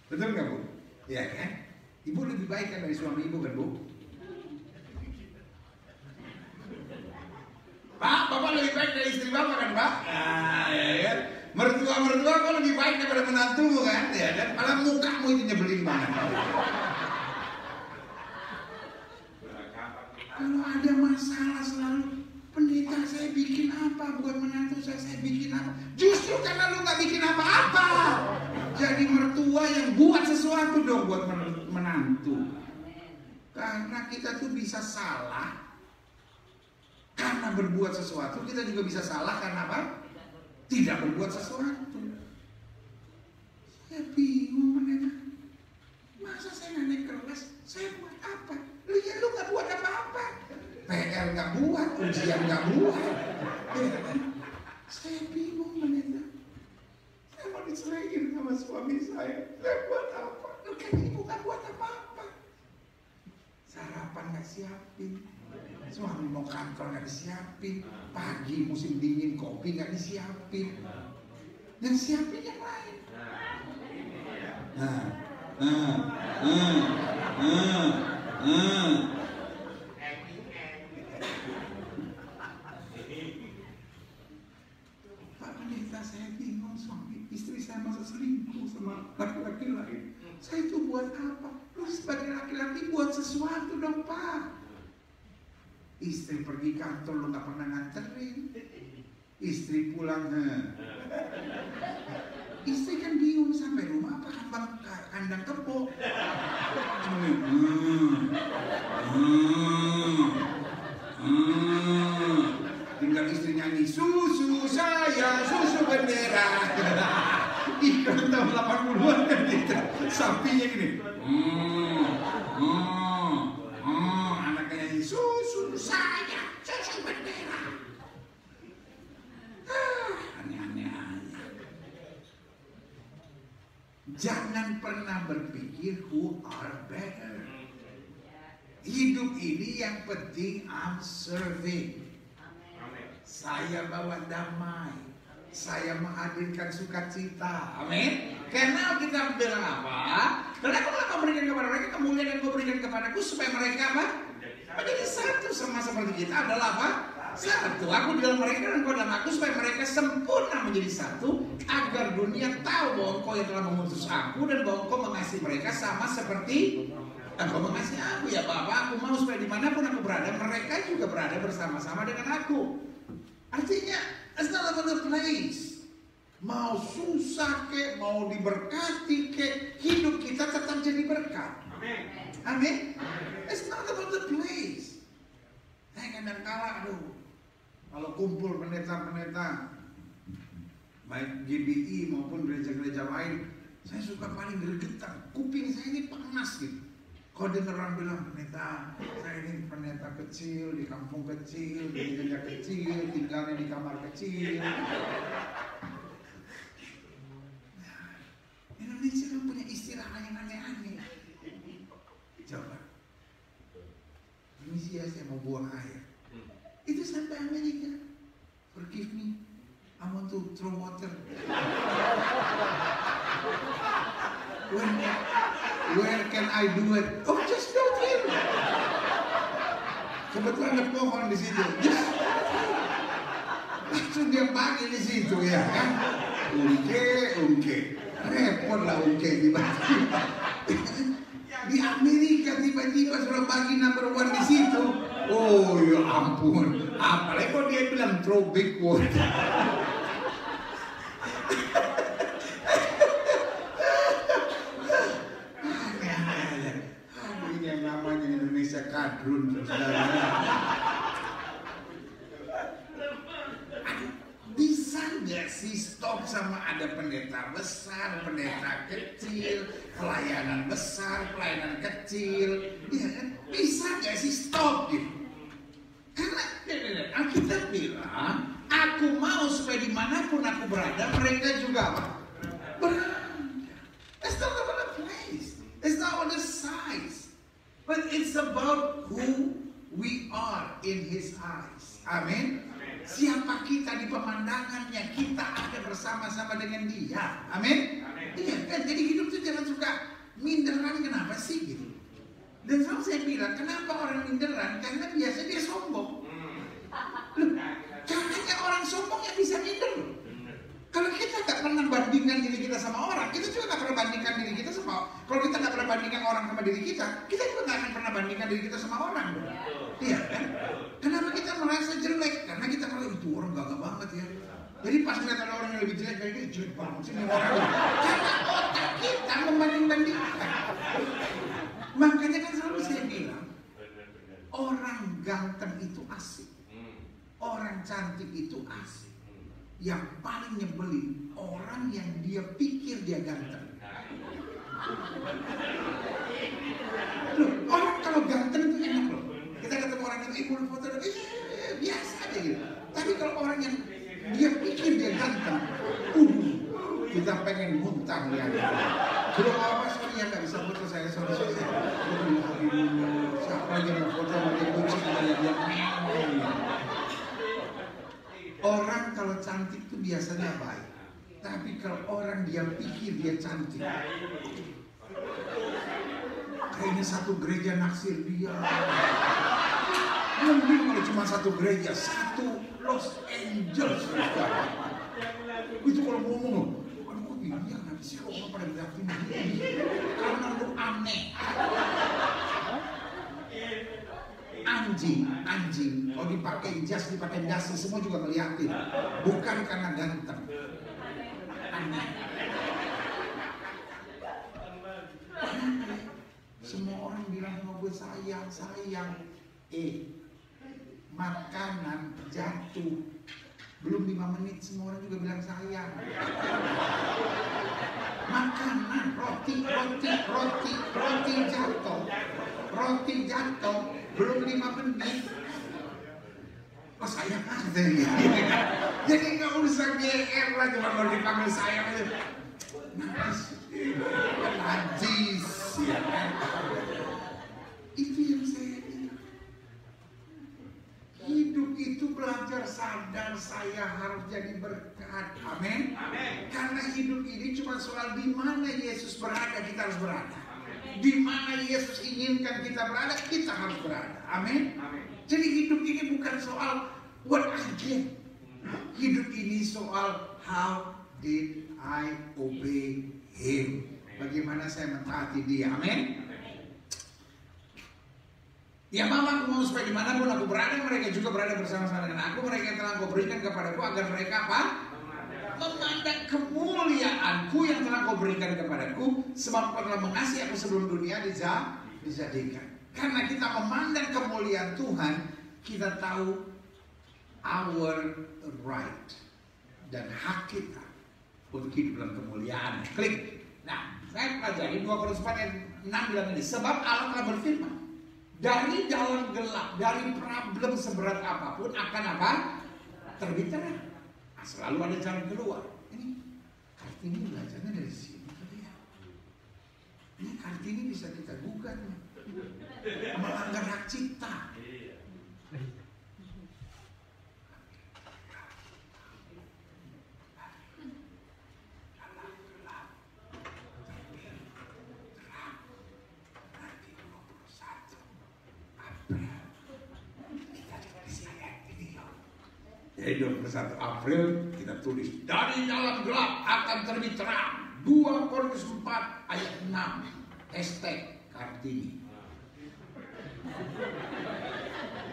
Betul nggak Bu? Ya kan? Ibu lebih baik kan dari suami ibu kan Bu? Pak, Bapak lebih baik dari istri Bapak kan Pak? Nah, ya kan? Mertua kok lebih baik daripada menantumu kan? Ya kan? Malah mukamu itu nyebelin banget. Kalau ada masalah selalu, pendeta saya bikin apa buat menantu saya bikin apa? Justru karena lu gak bikin apa-apa. Jadi mertua yang buat sesuatu dong buat menantu. Karena kita tuh bisa salah karena berbuat sesuatu, kita juga bisa salah karena apa? Tidak berbuat sesuatu. Saya bingung pendeta. Masa saya naik kelas, saya buat apa? Ya lu gak buat apa-apa. PR gak buat, ujian gak buat. Saya bingung pendeta. Saya mau diceraiin sama suami saya. Saya buat apa? Lu kan ibu gak buat apa-apa. Sarapan gak siapin. Suami mau kantor gak disiapin. Pagi musim dingin kopi gak disiapin. Dan siapin yang lain. Pak pendeta, saya bingung suami istri saya masa selingkuh sama laki-laki lain. Saya itu buat apa? Lu sebagai laki-laki buat sesuatu dong Pak. Istri pergi kantor lu gak pernah nganterin. Istri pulang istri kan bingung sampai rumah apa kandang kebo. Tinggal istri nyanyi susu saya, susu bendera. Iklan tahun 80-an kan gitu. Sapinya gini. Anaknya nyanyi susu saya, susu bendera. Aneh-aneh aja. Jangan pernah berpikir who are better. Hidup ini yang penting I'm serving. Saya bawa damai. saya menghadirkan sukacita. Amin. Karena kita bilang apa? Karena aku akan memberikan kepada mereka kemuliaan yang kau berikan kepadaku supaya mereka apa? Menjadi satu sama seperti kita adalah apa? Satu. Aku di dalam mereka dan kau dalam aku supaya mereka sempurna menjadi satu, agar dunia tahu bahwa engkau yang telah mengutus aku dan bahwa engkau mengasihi mereka sama seperti engkau mengasihi aku. Ya Bapa, aku mau supaya dimanapun aku berada, mereka juga berada bersama-sama dengan aku. Artinya, it's not about the place. Mau susah ke, mau diberkati ke, hidup kita tetap jadi berkat. Amin. It's not about the place. Saya kadang-kala, kalau kumpul pendeta-pendeta, baik GBI maupun gereja-gereja lain, saya suka paling gregetan. Kuping saya ini panas gitu. Kau dengar orang bilang, pendeta, saya ini pendeta kecil, di kampung kecil, di gereja kecil, tinggalnya di kamar kecil. Indonesia kan punya istilah yang aneh-aneh. Coba. Permisi ya, saya mau buang air. Itu sampai Amerika. Forgive me, I want to throw water. Where can I do it? Oh, just go here. Kebetulan ada pohon di situ. Langsung dia bagi di situ ya kan. Ungke. Repot lah ungke tiba-tiba. Di Amerika tiba-tiba sudah bagi number 1 di situ. Oh ya ampun. Apalagi kalau dia bilang throw big water. Ini yang namanya Indonesia kadrun, saudara. Bisa nggak sih stop sama ada pendeta besar, pendeta kecil, pelayanan besar, pelayanan kecil, ya kan? Bisa nggak sih stop gitu? Karena Alkitab bilang, aku mau supaya dimanapun aku berada, mereka juga apa? Berada. It's not about the place, it's not about the size, but it's about who we are in His eyes. Amin. Siapa kita di pemandangannya, kita ada bersama-sama dengan Dia. Amin. Iya kan, jadi hidup itu jangan suka minderan. Kenapa sih gitu? Dan selalu saya bilang, kenapa orang minderan? Karena biasa dia sombong. Caranya orang sombong yang bisa minder loh. Kalau kita nggak pernah bandingkan diri kita sama orang, kita juga nggak pernah bandingkan diri kita sama. Kalau kita nggak pernah bandingkan orang sama diri kita juga nggak akan pernah bandingkan diri kita sama orang. Iya kan? Kenapa kita merasa jelek? Karena kita merasa itu orang gagah banget ya. Jadi pas ngeliat ada orang yang lebih jelek kayak dia jelek banget sih orang. Karena otak kita membanding-bandingkan. Makanya kan selalu saya bilang, orang ganteng itu asik, orang cantik itu asik. Yang paling nyebelin orang yang dia pikir dia ganteng. Loh, orang kalau ganteng itu enak loh. Kita ketemu orang yang boleh foto, biasa aja gitu. Tapi kalau orang yang dia pikir dia ganteng, kita pengen muntah lihat. Belum apa sorry ya nggak bisa foto saya sorry. Siapa yang mau foto sama dia kucing dia. Orang kalau cantik itu biasanya baik, tapi kalau orang dia pikir dia cantik, kayaknya satu gereja naksir dia. Mungkin kalau cuma satu gereja, satu Los Angeles. Itu kalau ngomong, aduh kok dia nggak bisa orang pada berarti karena lu aneh. Anjing, kalau dipakai jas, dipakai dasi, semua juga ngeliatin. Bukan karena ganteng. Aneh. Semua orang bilang sama gue sayang. Makanan jatuh. Belum 5 menit semua orang juga bilang sayang. Makanan, roti jatuh. Roti jatuh. Belum 5 menit. Oh sayang aja ya. Jadi gak usah GR lah, cuma kalau dipanggil sayang aja. Najis ya kan. Itu yang saya bilang. Hidup itu belajar sadar saya harus jadi berkat. Amin. Karena hidup ini cuma soal di mana Yesus berada, kita harus berada. Di mana Yesus inginkan kita berada, kita harus berada. Amin. Jadi hidup ini bukan soal what I get. Hidup ini soal how did I obey Him. Bagaimana saya mentaati Dia. Amin. Ya mama, aku mau supaya dimanapun aku berada, mereka juga berada bersama-sama dengan aku. Mereka yang telah Kau berikan kepadaku agar mereka apa? Memandang kemuliaanku yang telah Kau berikan kepadaku, sebab Kau telah mengasihi aku sebelum dunia dijadikan. Karena kita memandang kemuliaan Tuhan, kita tahu our right dan hak kita untuk hidup dalam kemuliaan. Klik. Nah, saya pelajari 2 Korintus 4 ayat 6 bilang ini, sebab Allah telah berfirman, dari dalam gelap, dari problem seberat apapun akan apa? Terbit terang. Nah, selalu ada jalan keluar. Ini Kartini belajarnya dari sini tadi ya. Ini Kartini bisa kita gugat nih. Melanggar hak cipta. Jadi 21 April kita tulis, dari dalam gelap akan terbit terang. 2 Korintus 4 ayat 6. Hashtag Kartini.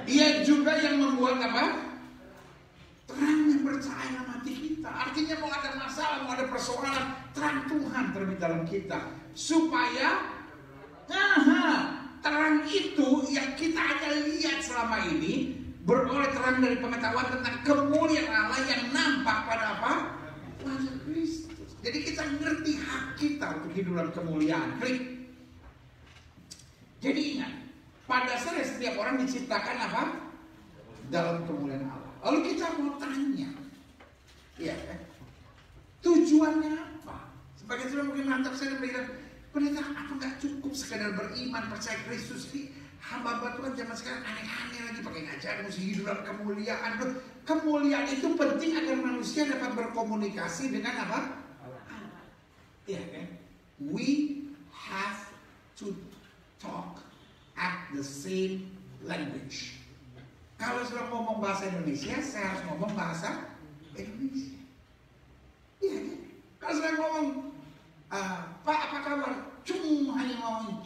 Dia juga yang membuat apa? Terang yang bercahaya dalam hati kita. Artinya mau ada masalah, mau ada persoalan, terang Tuhan terbit dalam kita. Supaya terang itu yang kita hanya lihat selama ini beroleh terang dari pengetahuan tentang kemuliaan Allah yang nampak pada apa? Pada Kristus. Jadi kita ngerti hak kita untuk hidup dalam kemuliaan. Klik. Jadi ingat, pada dasarnya setiap orang diciptakan apa? Dalam kemuliaan Allah. Lalu kita mau tanya, ya kan? Tujuannya apa? Sebagai sudah mungkin mantap saya bilang, pendeta, apa nggak cukup sekadar beriman percaya Kristus ini? Hamba Tuhan zaman sekarang aneh-aneh lagi pakai ngajar mesti hidup dalam kemuliaan. Kemuliaan itu penting agar manusia dapat berkomunikasi dengan apa? Ya kan? We have to talk at the same language. Kalau sudah ngomong bahasa Indonesia, saya harus ngomong bahasa Indonesia. Iya kan? Kalau sudah ngomong Pak apa kabar? Cuma hanya ngomong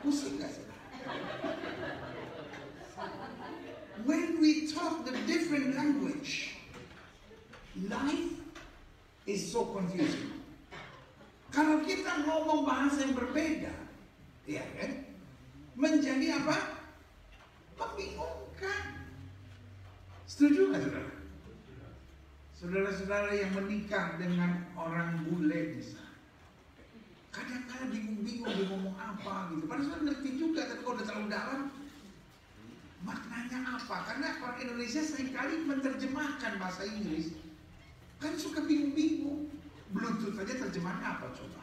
pusing gak sih? When we talk the different language, life is so confusing. Kalau kita ngomong bahasa yang berbeda, ya kan? Menjadi apa? Membingungkan. Setuju gak saudara? Saudara-saudara yang menikah dengan orang bule misalnya, kadang-kadang bingung-bingung dia ngomong apa gitu. Padahal sudah ngerti juga, tapi kalau udah terlalu dalam, maknanya apa? Karena orang Indonesia seringkali menerjemahkan bahasa Inggris, kan suka bingung-bingung. Bluetooth aja terjemahannya apa coba?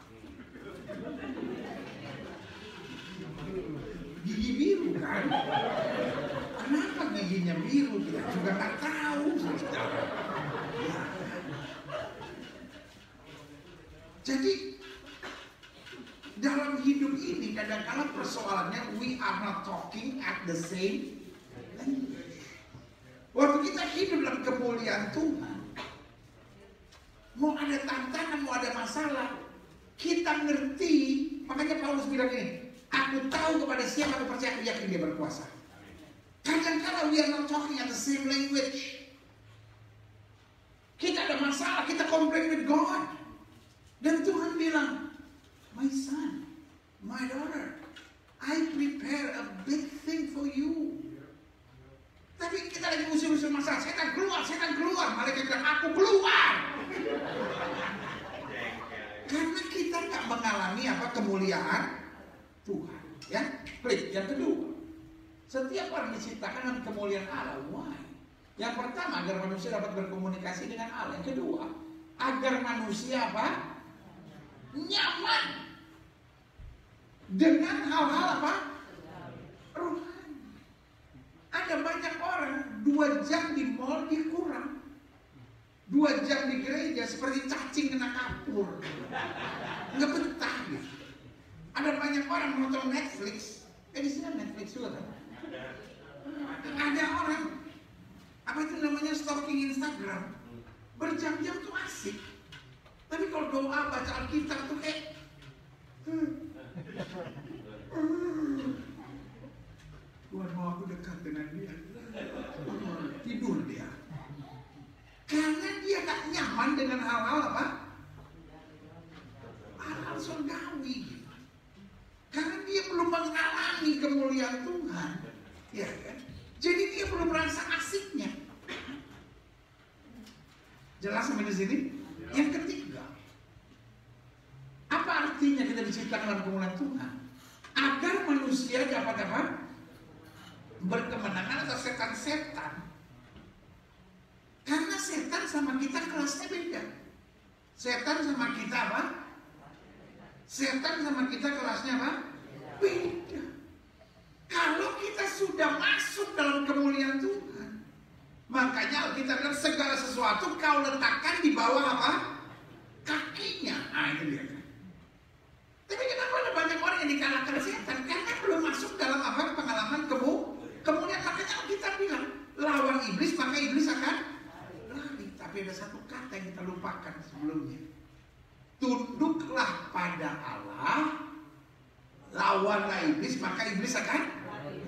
Gigi biru kan? Kenapa giginya biru? Kita juga nggak tahu, saudara. Ya. Jadi dalam hidup ini kadang-kadang persoalannya we are not talking at the same language. Waktu kita hidup dalam kemuliaan Tuhan, mau ada tantangan, mau ada masalah, kita ngerti. Makanya Paulus bilang ini, aku tahu kepada siapa aku percaya, aku yakin dia berkuasa. Kadang-kadang we are not talking at the same language. Kita ada masalah, kita complain with God. Dan Tuhan bilang, my son, my daughter, I prepare a big thing for you. Tapi kita lagi musuh-musuh masalah, setan keluar. Malaikat bilang, aku keluar. Karena kita nggak mengalami apa kemuliaan Tuhan. Ya, klik. Yang kedua, setiap orang diciptakan dengan kemuliaan Allah. Why? Yang pertama, agar manusia dapat berkomunikasi dengan Allah. Yang kedua, agar manusia apa? Nyaman dengan hal-hal apa? Rohani. Ada 2 jam di mall dia kurang. 2 jam di gereja seperti cacing kena kapur. Nggak betah gitu. Ada banyak orang nonton Netflix. Di sini Netflix juga kan? Ada orang, apa itu namanya, stalking Instagram. Berjam-jam tuh asik. Tapi kalau doa baca Alkitab tuh kayak Tuhan mau aku dekat dengan dia. Tidur dia. Karena dia gak nyaman dengan hal-hal apa? Hal-hal surgawi. Karena dia belum mengalami kemuliaan Tuhan. Ya kan? Jadi dia belum merasa asiknya. Jelas sampai di sini? Yang ketiga, apa artinya kita diciptakan dalam kemuliaan Tuhan? Agar manusia dapat apa? Berkemenangan atas setan-setan. Karena setan sama kita kelasnya beda. Setan sama kita apa? Setan sama kita kelasnya apa? Beda. Kalau kita sudah masuk dalam kemuliaan Tuhan, makanya kita bilang segala sesuatu kau letakkan di bawah apa? Kakinya. Itu dia. Tapi kenapa ada banyak orang yang dikalahkan setan? Karena belum masuk dalam apa? Pengalaman kemuliaan. Makanya kita bilang lawan iblis maka iblis akan lari. Tapi ada satu kata yang kita lupakan sebelumnya. Tunduklah pada Allah, lawanlah iblis maka iblis akan lari.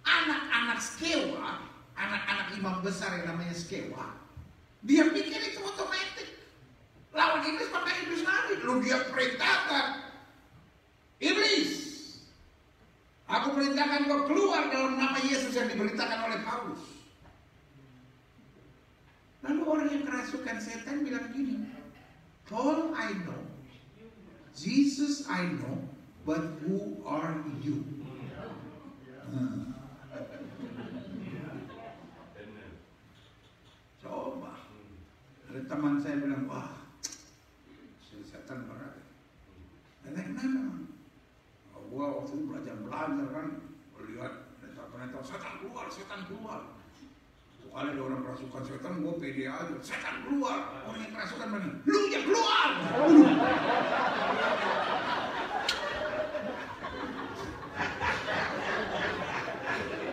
Anak-anak Skewa, anak-anak imam besar yang namanya Skewa, dia pikir itu otomatis. Lawan iblis maka iblis lari. Lalu dia perintahkan, iblis, aku perintahkan kau keluar dalam nama Yesus yang diberitakan oleh Paulus. Lalu orang yang kerasukan setan bilang gini, Paul I know, Jesus I know, but who are you? Coba, ada teman saya bilang, wah, setan berat. Dan kenapa? Gua waktu itu belajar kan, lihat ternyata setan keluar. Kalau ada orang kerasukan setan, gue pede aja. Setan keluar. Orang yang kerasukan mana? Lu yang keluar.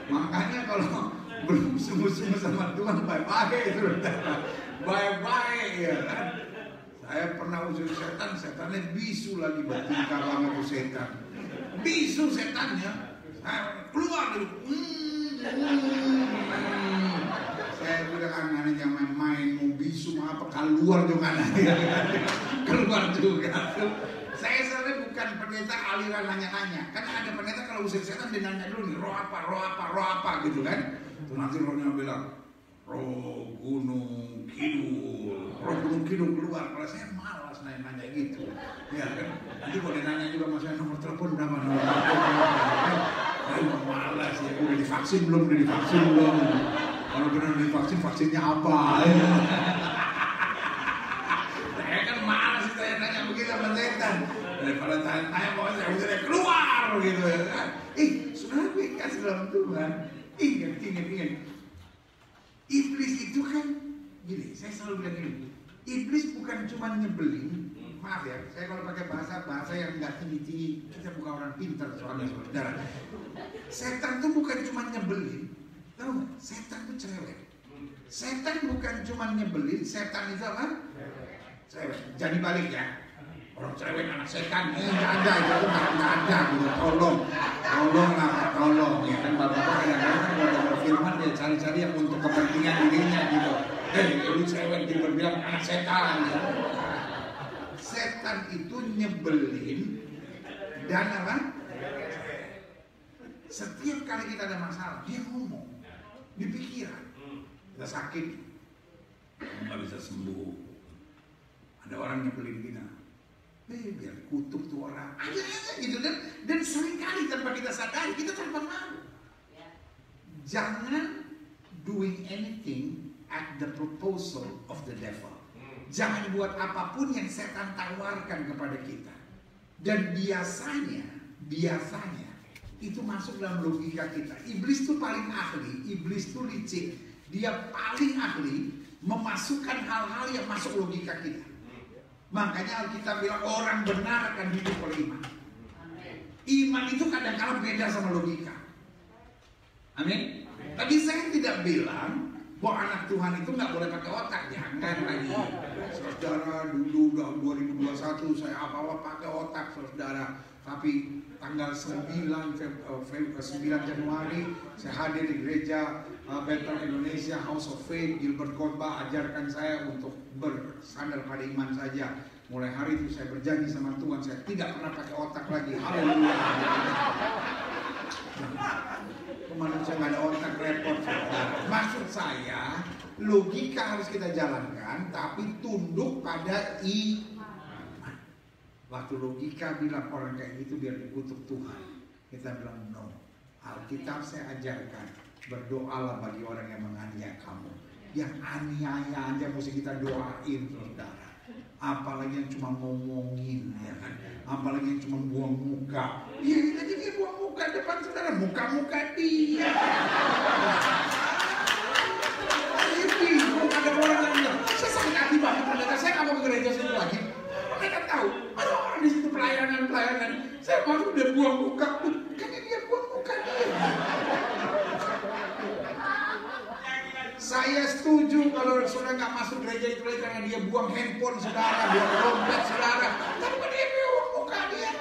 Makanya kalau belum sungguh-sungguh sama Tuhan, bye-bye itu. Bye-bye ya kan. Saya pernah usir setan, setannya bisu lagi bertingkar lama itu setan. Bisu setannya. Keluar dulu. Saya bilang anak-anak yang main mau bisu apa keluar juga keluar juga. Saya sebenarnya bukan pendeta aliran nanya-nanya. Kan ada pendeta kalau usir setan dia nanya dulu nih roh apa gitu kan. Terus nanti rohnya bilang roh gunung kidul keluar. Kalau saya malas nanya gitu, ya kan. Nanti kalau dia nanya juga mas saya nomor telepon berapa saya malas ya. Udah divaksin belum? Kalau benar divaksin, vaksinnya apa? Saya kan malas sih saya nanya begitu sama setan. Daripada tanya pokoknya saya udah keluar gitu ya kan. Sudah kasih dalam Tuhan. Ingat. Iblis itu kan gini, saya selalu bilang gini. Iblis bukan cuma nyebelin. Maaf ya, saya kalau pakai bahasa yang nggak tinggi-tinggi, kita bukan orang pintar soalnya saudara. Setan tuh bukan cuma nyebelin. Tahu nggak? Setan itu cerewet. Setan bukan cuma nyebelin, setan itu apa? Cerewet. Jadi balik ya. Orang cerewet anak setan, nggak ada itu nggak ada gitu. Tolong ya kan bapak-bapak kadang-kadang kan kalau berfirman dia cari-cari yang untuk kepentingan dirinya gitu. Lu cerewet dia berbilang anak setan. Ya. Setan itu nyebelin dan apa? Setiap kali kita ada masalah, dia ngomong di pikiran. Kita sakit, nggak bisa sembuh. Ada orang nyebelin kita, biar kutuk tuh orang. Ada gitu dan seringkali tanpa kita sadari kita tanpa malu. Jangan doing anything at the proposal of the devil. Jangan buat apapun yang setan tawarkan kepada kita. Dan biasanya itu masuk dalam logika kita. Iblis itu paling ahli, iblis itu licik. Dia paling ahli memasukkan hal-hal yang masuk logika kita. Makanya Alkitab bilang orang benar akan hidup oleh iman. Iman itu kadang-kadang beda sama logika. Amin. Tapi saya tidak bilang bahwa anak Tuhan itu nggak boleh pakai otak. Jangan lagi. Saudara, dulu 2021 saya apa-apa pakai otak, saudara. Tapi tanggal 9 Januari saya hadir di gereja Bethel Indonesia House of Faith. Gilbert Khotbah ajarkan saya untuk bersandar pada iman saja. Mulai hari itu saya berjanji sama Tuhan, saya tidak pernah pakai otak lagi. Haleluya. Manusia nggak ada otak, repot. Maksud saya, logika harus kita jalankan, tapi tunduk pada iman. Waktu logika bilang orang kayak gitu biar dikutuk Tuhan, kita bilang no. Alkitab saya ajarkan, berdoalah bagi orang yang menganiaya kamu. Yang aniaya aja mesti kita doain, saudara. Apalagi yang cuma ngomongin, ya kan? Apalagi yang cuma buang muka. Iya, jadi dia buang muka depan saudara, muka-muka dia. Saya bingung, ada orang yang bilang, saya sakit hati banget, ternyata saya nggak mau ke gereja situ lagi. Mereka tahu, ada orang di situ pelayanan. Saya baru udah buang muka, kan dia buang muka dia. Saya setuju kalau saudara nggak masuk gereja itu lagi karena dia buang handphone saudara, buang dompet saudara. Tapi dia buang muka dia.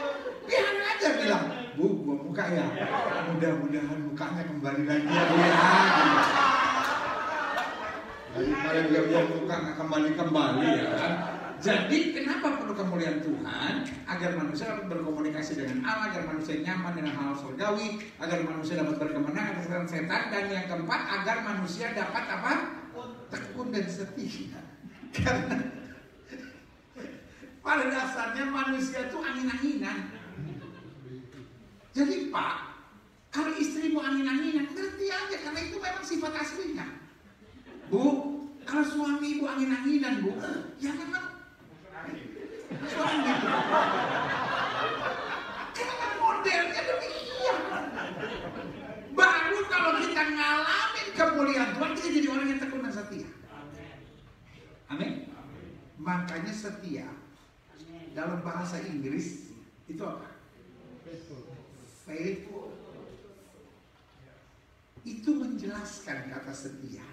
Dia hanya aja bilang, Bu, buang muka ya. Mudah-mudahan mukanya kembali lagi ya. Daripada dia buang muka nggak kembali ya kan. Jadi kenapa perlu kemuliaan Tuhan? Agar manusia dapat berkomunikasi dengan Allah, agar manusia nyaman dengan hal surgawi, agar manusia dapat berkemenangan atas setan, dan yang keempat agar manusia dapat apa? Tekun dan setia. Karena pada dasarnya manusia itu angin-anginan. Jadi Pak, kalau istrimu angin-anginan, ngerti aja karena itu memang sifat aslinya. Bu, kalau suami ibu angin-anginan Bu, ya memang suami karena modelnya demikian. Baru kalau kita ngalamin kemuliaan Tuhan, kita jadi orang yang tekun dan setia. Amin. Makanya setia dalam bahasa Inggris itu apa? Faithful. Itu menjelaskan kata setia.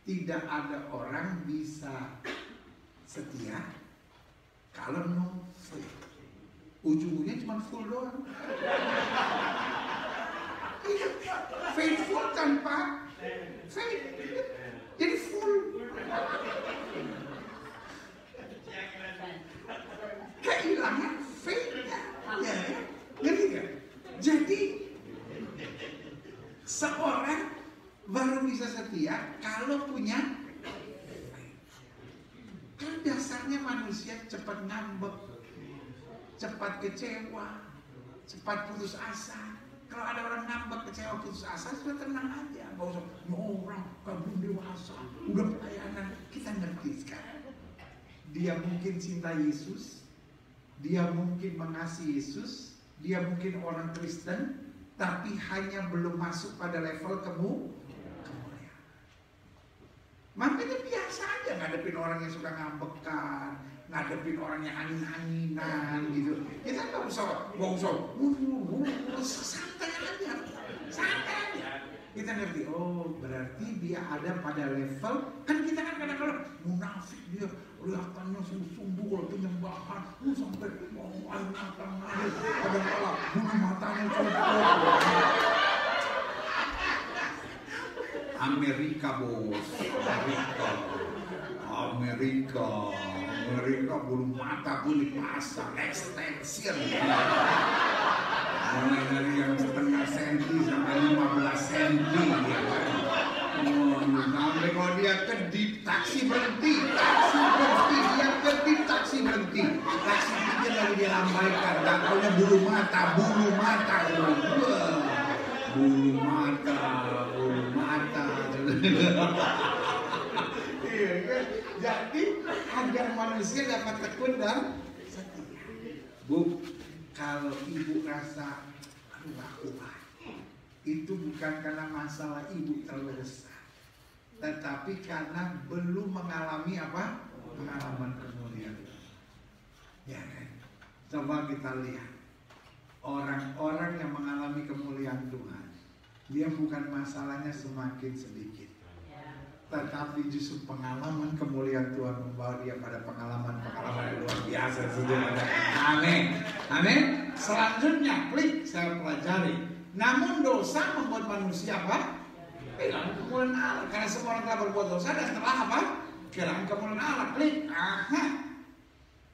Tidak ada orang bisa setia kalau no faith. Ujungnya cuma full doang. Faithful tanpa faith, jadi full. Kehilangan faith-nya, ya, ngerti gak? Jadi seorang baru bisa setia kalau punya faith. Kan dasarnya manusia cepat ngambek, cepat kecewa, cepat putus asa. Kalau ada orang ngambek, kecewa, putus asa, sudah tenang aja. Gak usah, orang belum dewasa, udah pelayanan. Kita ngerti sekarang. Dia mungkin cinta Yesus, dia mungkin mengasihi Yesus, dia mungkin orang Kristen, tapi hanya belum masuk pada level kemuliaan. Makanya biasa aja ngadepin orang yang suka ngambekan, ngadepin orang yang angin-anginan gitu. Kita nggak usah, santai aja. Kita ngerti, oh berarti dia ada pada level, kan kita kan kadang-kadang munafik dia, kelihatannya sungguh-sungguh kalau penyembahan, sampai air mata ngalir, kadang-kadang bulu matanya copot. Amerika bos, Amerika bulu mata pun dipasang, extension. Mulai dari yang setengah senti sampai 15 senti ya kan. Sampai kalau dia kedip, taksi berhenti, dia kedip, taksi berhenti. Taksi pikir lagi dia lambaikan, tak taunya bulu mata. Iya kan? Jadi agar manusia dapat tekun dan setia. Bu, kalau ibu rasa aduh gak kuat, itu bukan karena masalah ibu terlalu besar, tetapi karena belum mengalami apa? Pengalaman kemuliaan. Ya kan? Coba kita lihat orang-orang yang mengalami kemuliaan Tuhan, dia bukan masalahnya semakin sedikit, tetapi justru pengalaman kemuliaan Tuhan membawa dia pada pengalaman-pengalaman yang luar biasa. Amin. Amin. Selanjutnya, klik saya pelajari. Namun dosa membuat manusia apa? Kehilangan kemuliaan Allah. Karena semua orang telah berbuat dosa dan telah apa? Kehilangan kemuliaan Allah. Klik. Aha.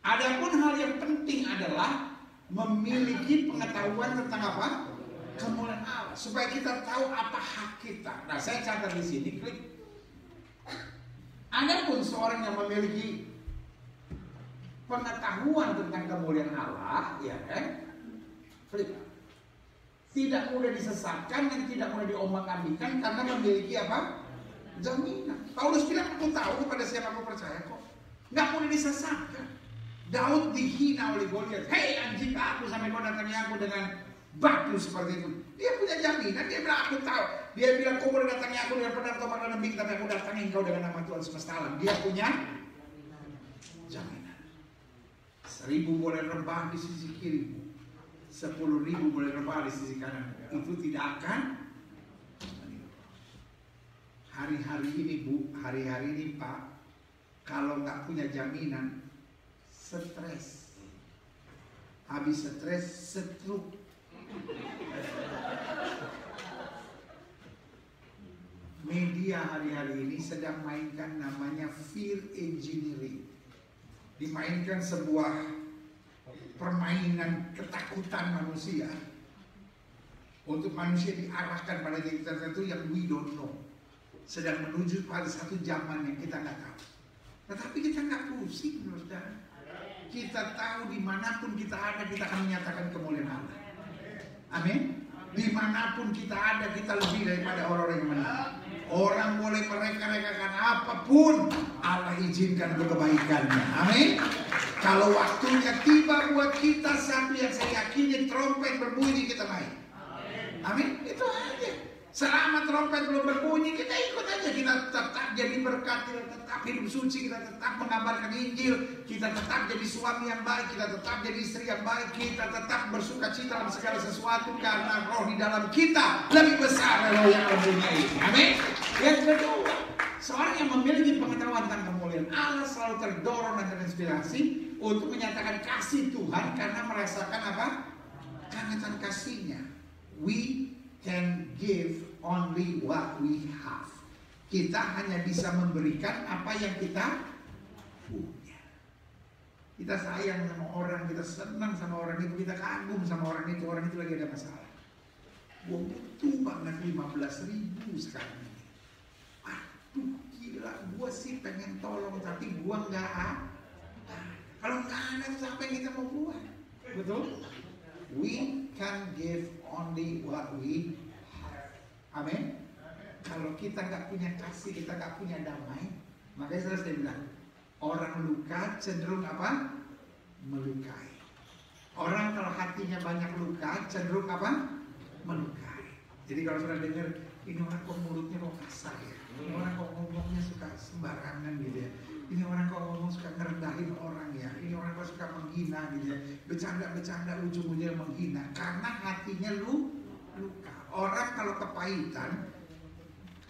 Adapun hal yang penting adalah memiliki pengetahuan tentang apa? Kemuliaan Allah. Supaya kita tahu apa hak kita. Nah, saya catat di sini. Klik. Adapun seorang yang memiliki pengetahuan tentang kemuliaan Allah, ya kan? Klik. Tidak mudah disesatkan dan tidak mudah diombang-ambingkan karena memiliki apa? Jaminan. Paulus bilang, aku tahu kepada siapa aku percaya kok. Nggak mudah disesatkan. Daud dihina oleh Goliat. Hei anjing, aku sampai kau datangi aku dengan batu seperti itu. Dia punya jaminan. Dia bilang, aku tahu. Dia bilang, kau boleh datangi aku dengan pedang tombak dan lembing, tapi aku datangi engkau dengan nama Tuhan semesta alam. Dia punya jaminan. 1000 boleh rebah di sisi kirimu, 10.000 boleh rebah di sisi kanan, itu tidak akan. Hari-hari ini Bu, hari-hari ini Pak, kalau nggak punya jaminan, stres. Habis stres, stroke. Media hari-hari ini sedang mainkan namanya fear engineering. Dimainkan sebuah permainan ketakutan manusia untuk manusia diarahkan pada diri tertentu yang we don't know, sedang menuju pada satu zaman yang kita nggak tahu. Tetapi kita nggak pusing, saudara. Kita tahu dimanapun kita ada, kita akan menyatakan kemuliaan Allah. Amin. Dimanapun kita ada, kita lebih daripada orang-orang yang menang. Orang boleh mereka-rekakan apapun, Allah izinkan untuk kebaikannya. Amin. Kalau waktunya tiba buat kita, satu yang saya yakini, trompet berbunyi, kita naik. Amin. Itu aja. Selama trompet belum berbunyi, kita ikut aja. Kita tetap jadi berkat, kita tetap hidup suci, kita tetap mengabarkan Injil, kita tetap jadi suami yang baik, kita tetap jadi istri yang baik, kita tetap bersuka cita dalam segala sesuatu karena roh di dalam kita lebih besar dari roh yang mempunyai. Amin. Yang kedua, seorang yang memiliki pengetahuan tentang kemuliaan Allah selalu terdorong dan terinspirasi untuk menyatakan kasih Tuhan karena merasakan apa? Kehangatan kasihnya. We can give only what we have. Kita hanya bisa memberikan apa yang kita punya. Kita sayang sama orang, kita senang sama orang itu, kita kagum sama orang itu lagi ada masalah. Gua butuh banget 15.000 sekarang ini. Aduh gila, gua sih pengen tolong tapi gua nggak ada. Kalau nggak ada, siapa yang kita mau buat? Betul? We can give only what we have. Amin. Kalau kita nggak punya kasih, kita nggak punya damai, makanya saya bilang orang luka cenderung apa? Melukai. Orang kalau hatinya banyak luka cenderung apa? Melukai. Jadi kalau sudah dengar ini orang kok mulutnya kok kasar ya, ini orang kok ngomongnya suka sembarangan gitu ya, ini orang kok ngomong suka ngerendahin orang ya, ini orang kok suka menghina gitu ya, bercanda-bercanda ujung-ujungnya menghina karena hatinya luka. Orang kalau kepahitan,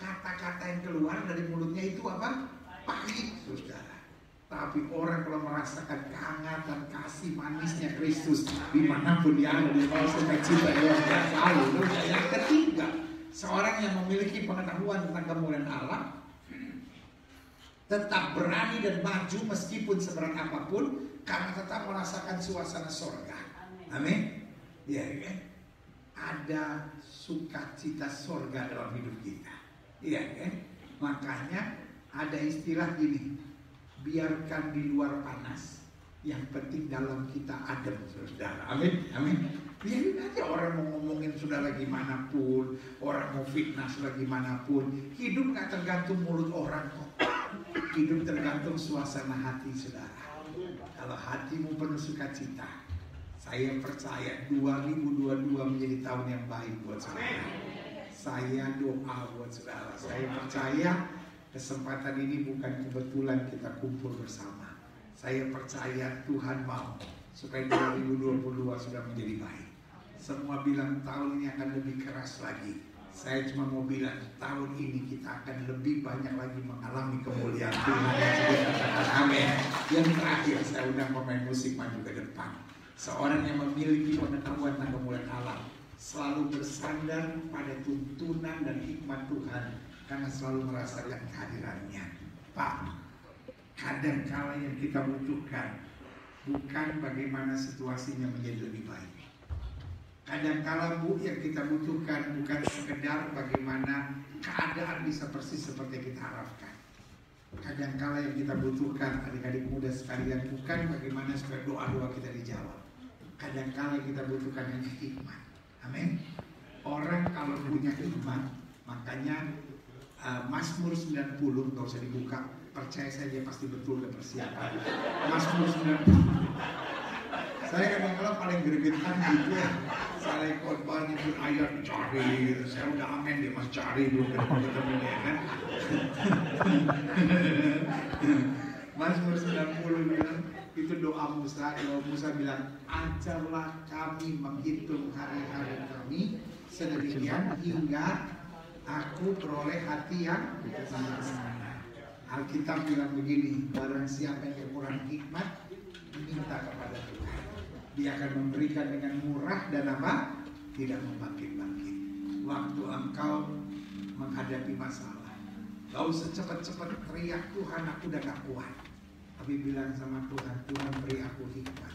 kata-kata yang keluar dari mulutnya itu apa? Pahit, saudara. Tapi orang kalau merasakan kehangatan kasih manisnya Kristus dimanapun dia ada, dia mau sukacita luar biasa. Yang ketiga, seorang yang memiliki pengetahuan tentang kemuliaan Allah tetap berani dan maju meskipun seberat apapun karena tetap merasakan suasana sorga. Amin. Ya kan? Ada sukacita sorga dalam hidup kita. Iya kan? Makanya ada istilah gini, biarkan di luar panas, yang penting dalam kita adem, saudara. Amin. Amin. Biarin aja orang mau ngomongin saudara gimana pun, orang mau fitnah saudara gimana pun. Hidup gak tergantung mulut orang kok. Hidup tergantung suasana hati saudara. Kalau hatimu penuh sukacita, saya percaya 2022 menjadi tahun yang baik buat saudara. Saya doa buat saudara. Saya percaya kesempatan ini bukan kebetulan kita kumpul bersama. Saya percaya Tuhan mau supaya 2022 sudah menjadi baik. Semua bilang tahun ini akan lebih keras lagi. Saya cuma mau bilang tahun ini kita akan lebih banyak lagi mengalami kemuliaan Tuhan. Amin. Yang terakhir saya undang pemain musik maju ke depan. Seorang yang memiliki pengetahuan tentang kemuliaan Allah selalu bersandar pada tuntunan dan hikmat Tuhan karena selalu merasakan kehadirannya. Pak, kadang-kala yang kita butuhkan bukan bagaimana situasinya menjadi lebih baik. Kadang-kala yang kita butuhkan bukan sekedar bagaimana keadaan bisa persis seperti yang kita harapkan. Kadang-kala yang kita butuhkan adik-adik muda sekalian bukan bagaimana supaya doa-doa kita dijawab. Kadang-kala yang kita butuhkan hanya hikmat. Amin. Orang kalau punya hikmat, makanya Mazmur 90 nggak usah dibuka, percaya saja pasti betul dan persiapan. Mazmur 90. Saya kadang-kadang paling gregetan gitu ya. Saya khotbah nyebut ayat cari gitu. Saya udah amin dia mas cari belum ketemu ya kan. Mazmur 90 bilang itu doa Musa. Musa bilang, ajarlah kami menghitung hari-hari kami sedemikian hingga aku beroleh hati yang bijaksana. Alkitab bilang begini, barang siapa yang kurang hikmat minta kepada Tuhan, Dia akan memberikan dengan murah dan apa? Tidak membangkit-bangkit. Waktu engkau menghadapi masalah, gak usah cepat-cepat teriak, Tuhan aku udah gak kuat. Tapi bilang sama Tuhan, Tuhan beri aku hikmat.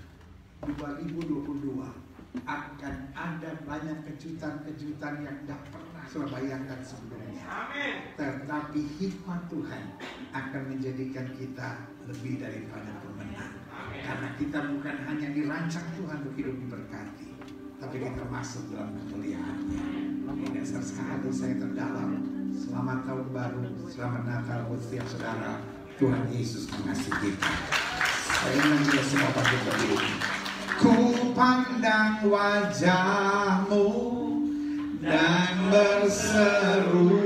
2022 akan ada banyak kejutan-kejutan yang tidak pernah saya bayangkan sebelumnya. Amin. Tetapi hikmat Tuhan akan menjadikan kita lebih daripada pemenang. Amin. Karena kita bukan hanya dirancang Tuhan untuk hidup diberkati, tapi kita masuk dalam kemuliaannya. Ini dasar sekali saya terdalam. Selamat tahun baru, selamat Natal buat setiap saudara. Tuhan Yesus mengasihi kita. Saya ingin kita semua bangkit berdiri. Ku pandang wajah-Mu dan berseru,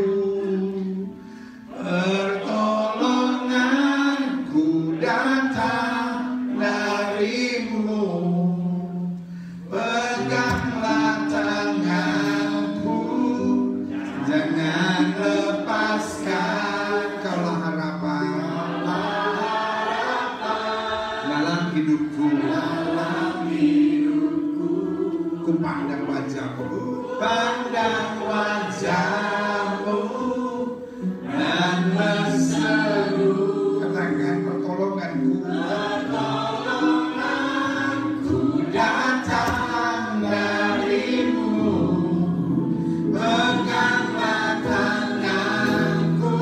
pertolonganku datang dari-Mu. Peganglah tanganku, jangan lepaskan. Kaulah harapan dalam hidupku. Ku pandang wajah-Mu, pandang wajah-Mu dan berseru. Katakan, pertolonganku, pertolonganku datang dari-Mu. Peganglah tanganku,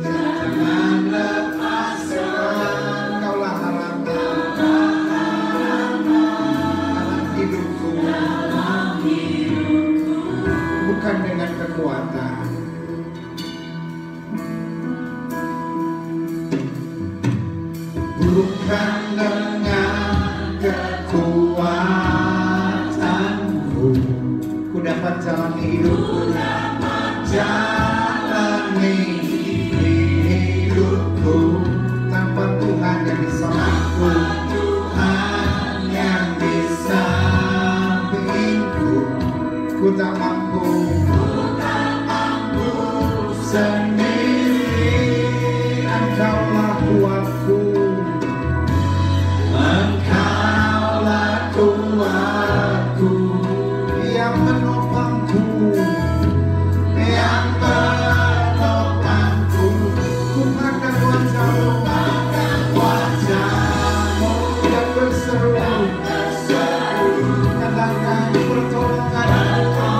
jangan lepaskan. Kaulah harapan dalam hidupku. Bukan dengan kekuatan, bukan dengan kekuatanku, ku dapat jalani hidupku, jalani hidupku tanpa Tuhan yang bisa mampu, Tuhan yang bisa bimbingku. Ku tak mampu sendiri, Engkaulah kuatku, Engkaulah kuatku, yang menopangku, yang menopangku. Ku pandang wajah-Mu dan berseru, katakan pertolonganku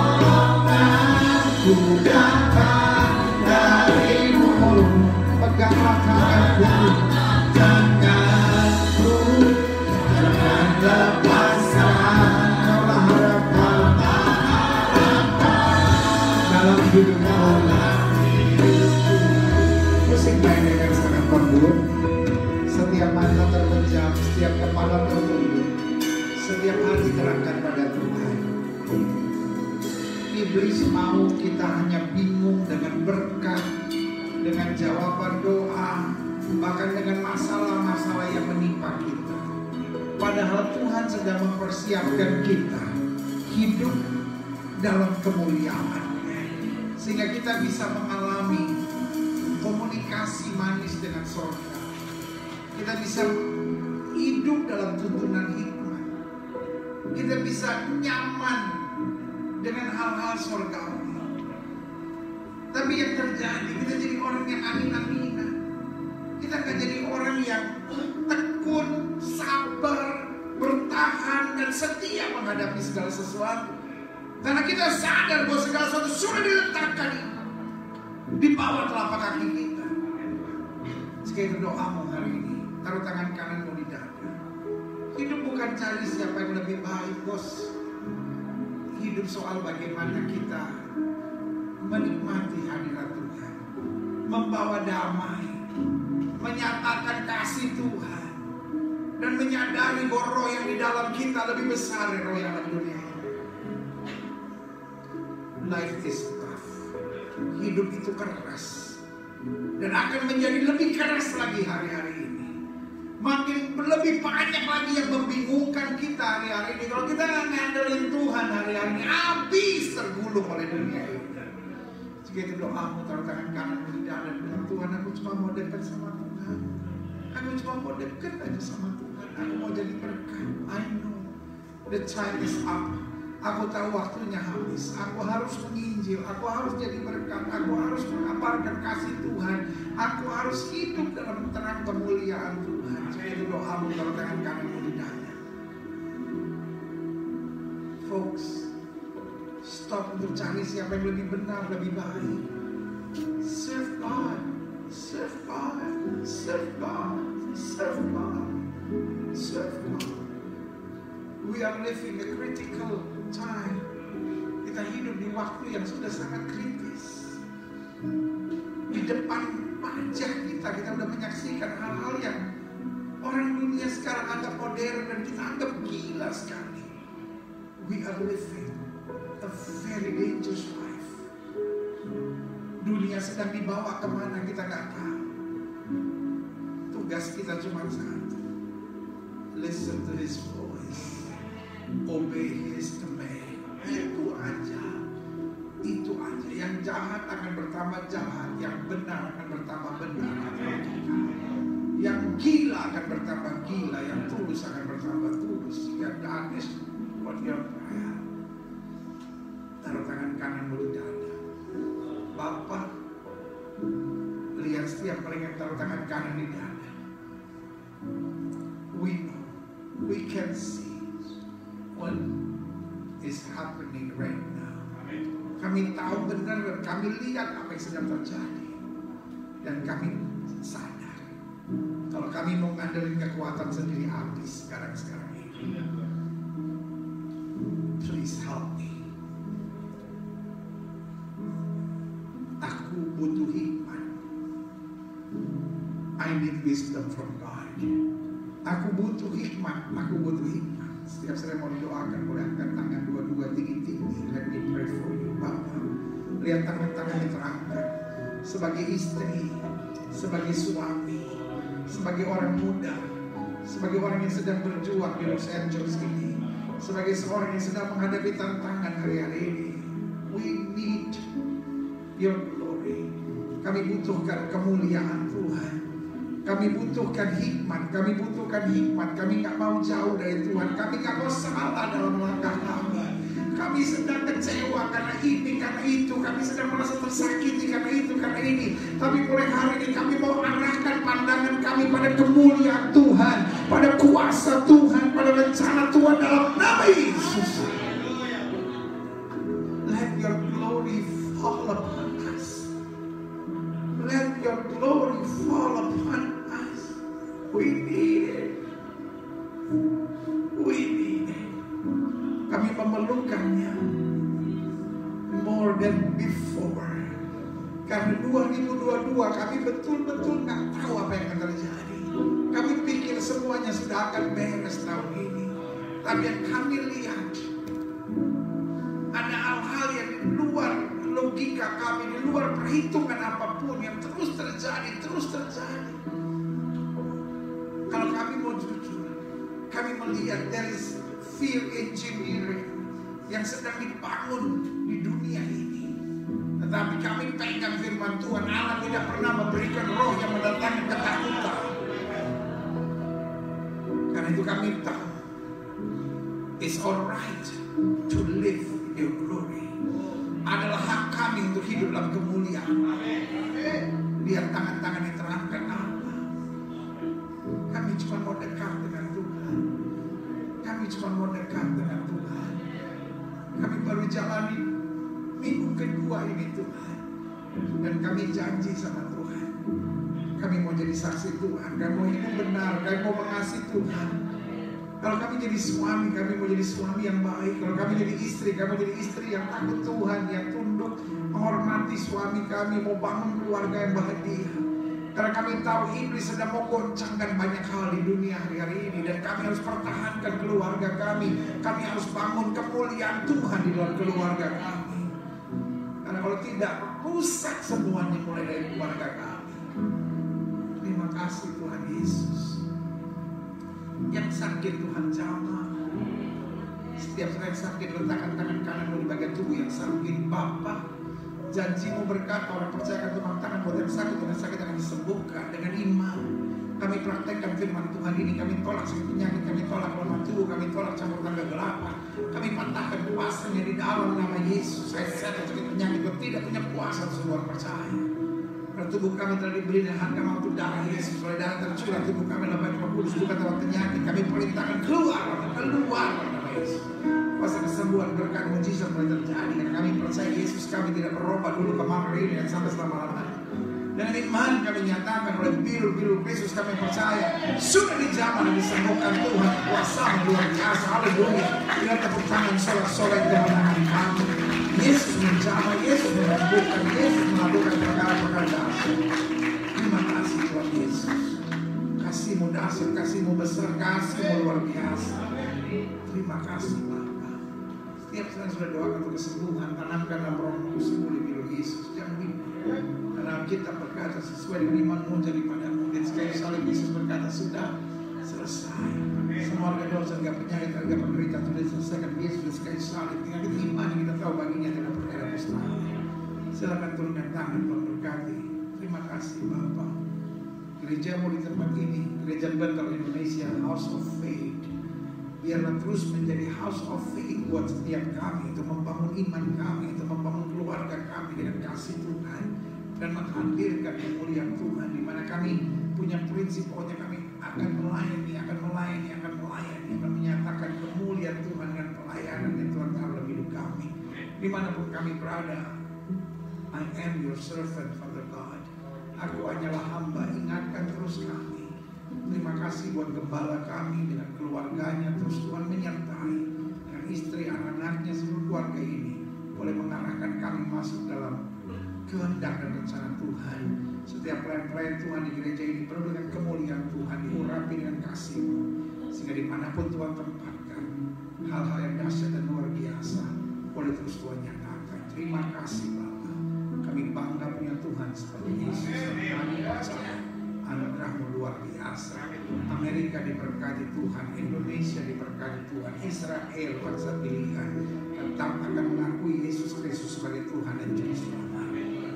datang dari-Mu. Peganglah tanganku, jangan lepaskan. Kaulah harapan dalam hidupku. Musik main dengan sangat lembut. Setiap mata terpejam, setiap kepala tertunduk, setiap hati terangkat pada Tuhan. iblis mau kita hanya bingung dengan berkat, dengan jawaban doa, bahkan dengan masalah-masalah yang menimpa kita. Padahal Tuhan sedang mempersiapkan kita hidup dalam kemuliaan, sehingga kita bisa mengalami komunikasi manis dengan surga. Kita bisa hidup dalam tuntunan hikmat. Kita bisa nyaman dengan hal-hal surgawi. Tapi yang terjadi, kita jadi orang yang amin-aminan. Kita gak jadi orang yang tekun, sabar, bertahan, dan setia menghadapi segala sesuatu. Karena kita sadar bahwa segala sesuatu sudah diletakkan di bawah telapak kaki kita. Sekali doamu hari ini, taruh tangan kananmu di dada. Hidup bukan cari siapa yang lebih baik, bos. Hidup soal bagaimana kita menikmati hadirat Tuhan, membawa damai, menyatakan kasih Tuhan, dan menyadari bahwa roh yang di dalam kita lebih besar dari roh yang ada di dunia ini. Life is tough. Hidup itu keras, dan akan menjadi lebih keras lagi hari-hari ini. Makin lebih banyak lagi yang membingungkan kita hari-hari ini. Kalau kita nggak ngandelin Tuhan hari-hari ini, habis tergulung oleh dunia ini. Jika itu doamu, taruh tangan kananmu di dada, bilang, Tuhan, aku cuma mau dekat sama Tuhan. Aku cuma mau dekat aja sama Tuhan. Aku mau jadi berkat. I know the time is up. Aku tahu waktunya habis. Aku harus menginjil. Aku harus jadi berkat. Aku harus mengabarkan kasih Tuhan. Aku harus hidup dalam terang kemuliaan Tuhan. Saya itu doamu, taruh tangan kananmu di dada. Folks, stop untuk cari siapa yang lebih benar, lebih baik. Serve God. Serve God. Serve God. Serve God. Serve God. We are living a critical time. Kita hidup di waktu yang sudah sangat kritis. Di depan wajah kita udah menyaksikan hal-hal yang orang dunia sekarang anggap modern dan kita anggap gila sekali. We are living a very dangerous life. Dunia sedang dibawa kemana kita nggak tahu. Tugas kita cuma satu: listen to His voice, obey His command. Itu aja. Itu aja. Yang jahat akan bertambah jahat, yang benar akan bertambah benar. Yang gila akan bertambah gila, yang tulus akan bertambah tulus. Yang that is what your prayer. Taruh tangan kananmu di dada. Bapak, lihat setiap orang yang taruh tangan kanan di dada. We know, we can see what is happening right now. Kami tahu benar dan kami lihat apa yang sedang terjadi. Dan kami sadar kalau kami mau ngandelin kekuatan sendiri habis sekarang ini. Please help me. Aku butuh hikmat. I need wisdom from God. Aku butuh hikmat. Aku butuh hikmat. Setiap saya mau didoakan, boleh angkat tangan dua-dua tinggi-tinggi. Let me pray for you. Bapak, lihat tangan-tangan diterangkan. Sebagai istri, sebagai suami, sebagai orang muda, sebagai orang yang sedang berjuang di Los Angeles ini, sebagai seorang yang sedang menghadapi tantangan hari-hari ini. We need your glory. Kami butuhkan kemuliaan Tuhan. Kami butuhkan hikmat. Kami butuhkan hikmat. Kami gak mau jauh dari Tuhan. Kami gak mau salah dalam langkah kami. Kami sedang kecewa karena ini, karena itu. Kami sedang merasa tersakiti karena itu, karena ini. Tapi mulai hari ini kami mau arahkan pandangan kami pada kemuliaan Tuhan, pada kuasa Tuhan, pada rencana Tuhan dalam nama Yesus. Let your glory fall upon us. Let your glory fall upon us. We need it. We need it. Kami memerlukannya more than before. Karena 2022 kami betul-betul nggak tahu apa yang akan terjadi. Kami pikir semuanya sudah akan beres tahun ini. Tapi yang kami lihat ada hal-hal yang logika kami, di luar perhitungan apapun yang terus terjadi. Kalau kami mau jujur, kami melihat there is fear engineering yang sedang dibangun di dunia ini. Tetapi kami pegang firman Tuhan, Allah tidak pernah memberikan roh yang mendatangkan ketakutan. Karena itu kami tahu, it's alright to live your glory. Adalah hak kami untuk hidup dalam kemuliaan. Lihat tangan-tangan yang terangkat apa? Kami cuma mau dekat dengan Tuhan. Kami cuma mau dekat dengan Tuhan. Kami baru jalani minggu kedua ini Tuhan. Dan kami janji sama Tuhan, kami mau jadi saksi Tuhan. Kami mau hidup benar. Kami mau mengasihi Tuhan. Kalau kami jadi suami, kami mau jadi suami yang baik. Kalau kami jadi istri, kami mau jadi istri yang takut Tuhan, yang tunduk, menghormati suami kami, mau bangun keluarga yang bahagia. Karena kami tahu iblis sedang mau goncangkan banyak hal di dunia hari-hari ini. Dan kami harus pertahankan keluarga kami. Kami harus bangun kemuliaan Tuhan di dalam keluarga kami. Karena kalau tidak, rusak semuanya mulai dari keluarga kami. Terima kasih Tuhan Yesus. Yang sakit Tuhan jamah. Setiap saya sakit, letakkan tangan kananmu di bagian tubuh yang sakit. Bapa, janjimu berkata orang percayakan Tuhan tangan buat yang sakit, dan sakit akan disembuhkan dengan iman. Kami praktekkan firman Tuhan ini. Kami tolak sakit penyakit, kami tolak lemah tubuh, kami tolak campur tangan kegelapan. Kami patahkan kuasanya di dalam nama Yesus. Saya sadar sakit penyakit itu tidak punya kuasa untuk semua orang percaya. Karena tubuh kami telah dibeli dengan harga mahal darah Yesus. Oleh darah tercurah tubuh kami dalam Roh Kudus, bukan dalam penyakit. Kami perintahkan keluar nama Yesus. Kuasa kesembuhan, berkat, mujizat mulai terjadi. Karena kami percaya Yesus kami tidak berubah dulu kemarin ini dan sampai selama-lamanya. Dengan iman kami nyatakan oleh biru Kristus kami percaya sudah dijamah dan disembuhkan Tuhan. Kuasa luar biasa. Haleluya. Kita tepuk tangan sorak-sorai kemenangan kami. Yesus menjamah, Yesus menyembuhkan, Yesus melakukan perkara-perkara dahsyat. Terima kasih Tuhan Yesus. Kasih-Mu dahsyat, Kasih-Mu besar, Kasih-Mu luar biasa. Terima kasih Bapa. Setiap saya sudah doakan untuk kesembuhan, tanamkan dalam rohmu sembuh di biru Yesus. Jangan bingung. Karena kita berkata sesuai dengan imanmu jadi padamu. Dan sekali salib Yesus berkata sudah selesai. Semua harga dosa, harga penyakit, harga penderitaan sudah diselesaikan Yesus dan sekali salib. Tinggal kita iman yang kita tahu baginya tidak percaya mustahil. Silakan turunkan tangan berkati. Terima kasih Bapa. Gerejamu di tempat ini, Gereja Bethel Indonesia, House of Faith, biarlah terus menjadi House of Faith buat setiap kami, untuk membangun iman kami, untuk membangun keluarga kami dengan kasih Tuhan dan menghadirkan kemuliaan Tuhan, di mana kami punya prinsip pokoknya kami akan melayani, akan menyatakan kemuliaan Tuhan dan pelayanan yang Tuhan taruh dalam hidup kami. Dimanapun kami berada, I am your servant, Father God. Aku hanyalah hamba, ingatkan terus kami. Terima kasih buat gembala kami dengan keluarganya, terus Tuhan menyertai dengan istri, anak-anaknya, seluruh keluarga ini boleh mengarahkan kami masuk dalam kehendak dan rencana Tuhan. Setiap pelayan-pelayan Tuhan di gereja ini penuh dengan kemuliaan Tuhan, diurapi dengan kasih-Mu, sehingga dimanapun Tuhan tempatkan, hal-hal yang dahsyat dan luar biasa boleh terus Tuhan nyatakan. Terima kasih Bapa. Kami bangga punya Tuhan seperti Yesus. Kami percaya anugerah-Mu luar biasa. Amerika diberkati Tuhan, Indonesia diberkati Tuhan, Israel bangsa pilihan tetap akan mengakui Yesus Kristus sebagai Tuhan dan Juru Selamat.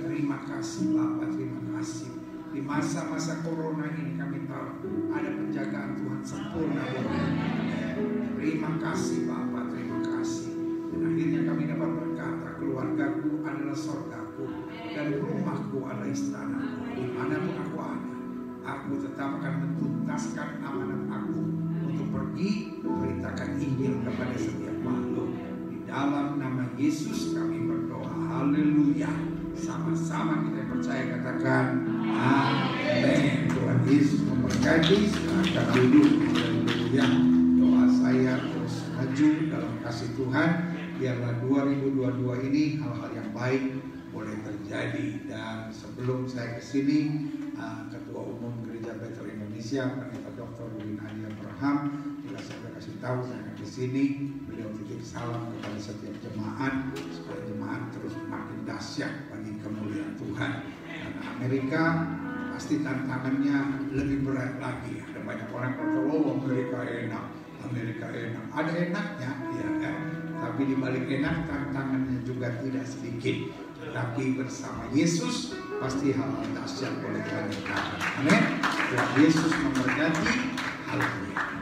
Terima kasih Bapa, terima kasih. Di masa-masa corona ini kami tahu ada penjagaan Tuhan sempurna. Terima kasih Bapa, terima kasih. Dan akhirnya kami dapat berkata, keluargaku adalah surgaku dan rumahku adalah istanaku. Dimanapun aku ada, aku tetap akan menuntaskan amanat aku untuk pergi beritakan Injil kepada setiap makhluk. Di dalam nama Yesus kami berdoa. Haleluya. Sama-sama kita percaya, katakan amin. Tuhan Yesus memberkati. Silakan duduk. Haleluya. Doa saya terus maju dalam kasih Tuhan. Biarlah 2022 ini hal-hal yang baik boleh terjadi. Dan sebelum saya ke sini, Ketua Umum Gereja Bethel Indonesia, Pendeta Dr. Willy Nadia Abraham, juga saya kasih tahu saya akan ke sini. Beliau titip salam kepada setiap jemaat supaya jemaat terus makin dahsyat bagi Tuhan. Dan Amerika pasti tantangannya lebih berat lagi. Ada banyak orang berkata, oh Amerika enak, Amerika enak. Ada enaknya, ya kan? Tapi di balik enak tantangannya juga tidak sedikit. Tapi bersama Yesus pasti hal-hal dahsyat boleh kita nikmati. Amin. Tuhan Yesus memberkati. Haleluya.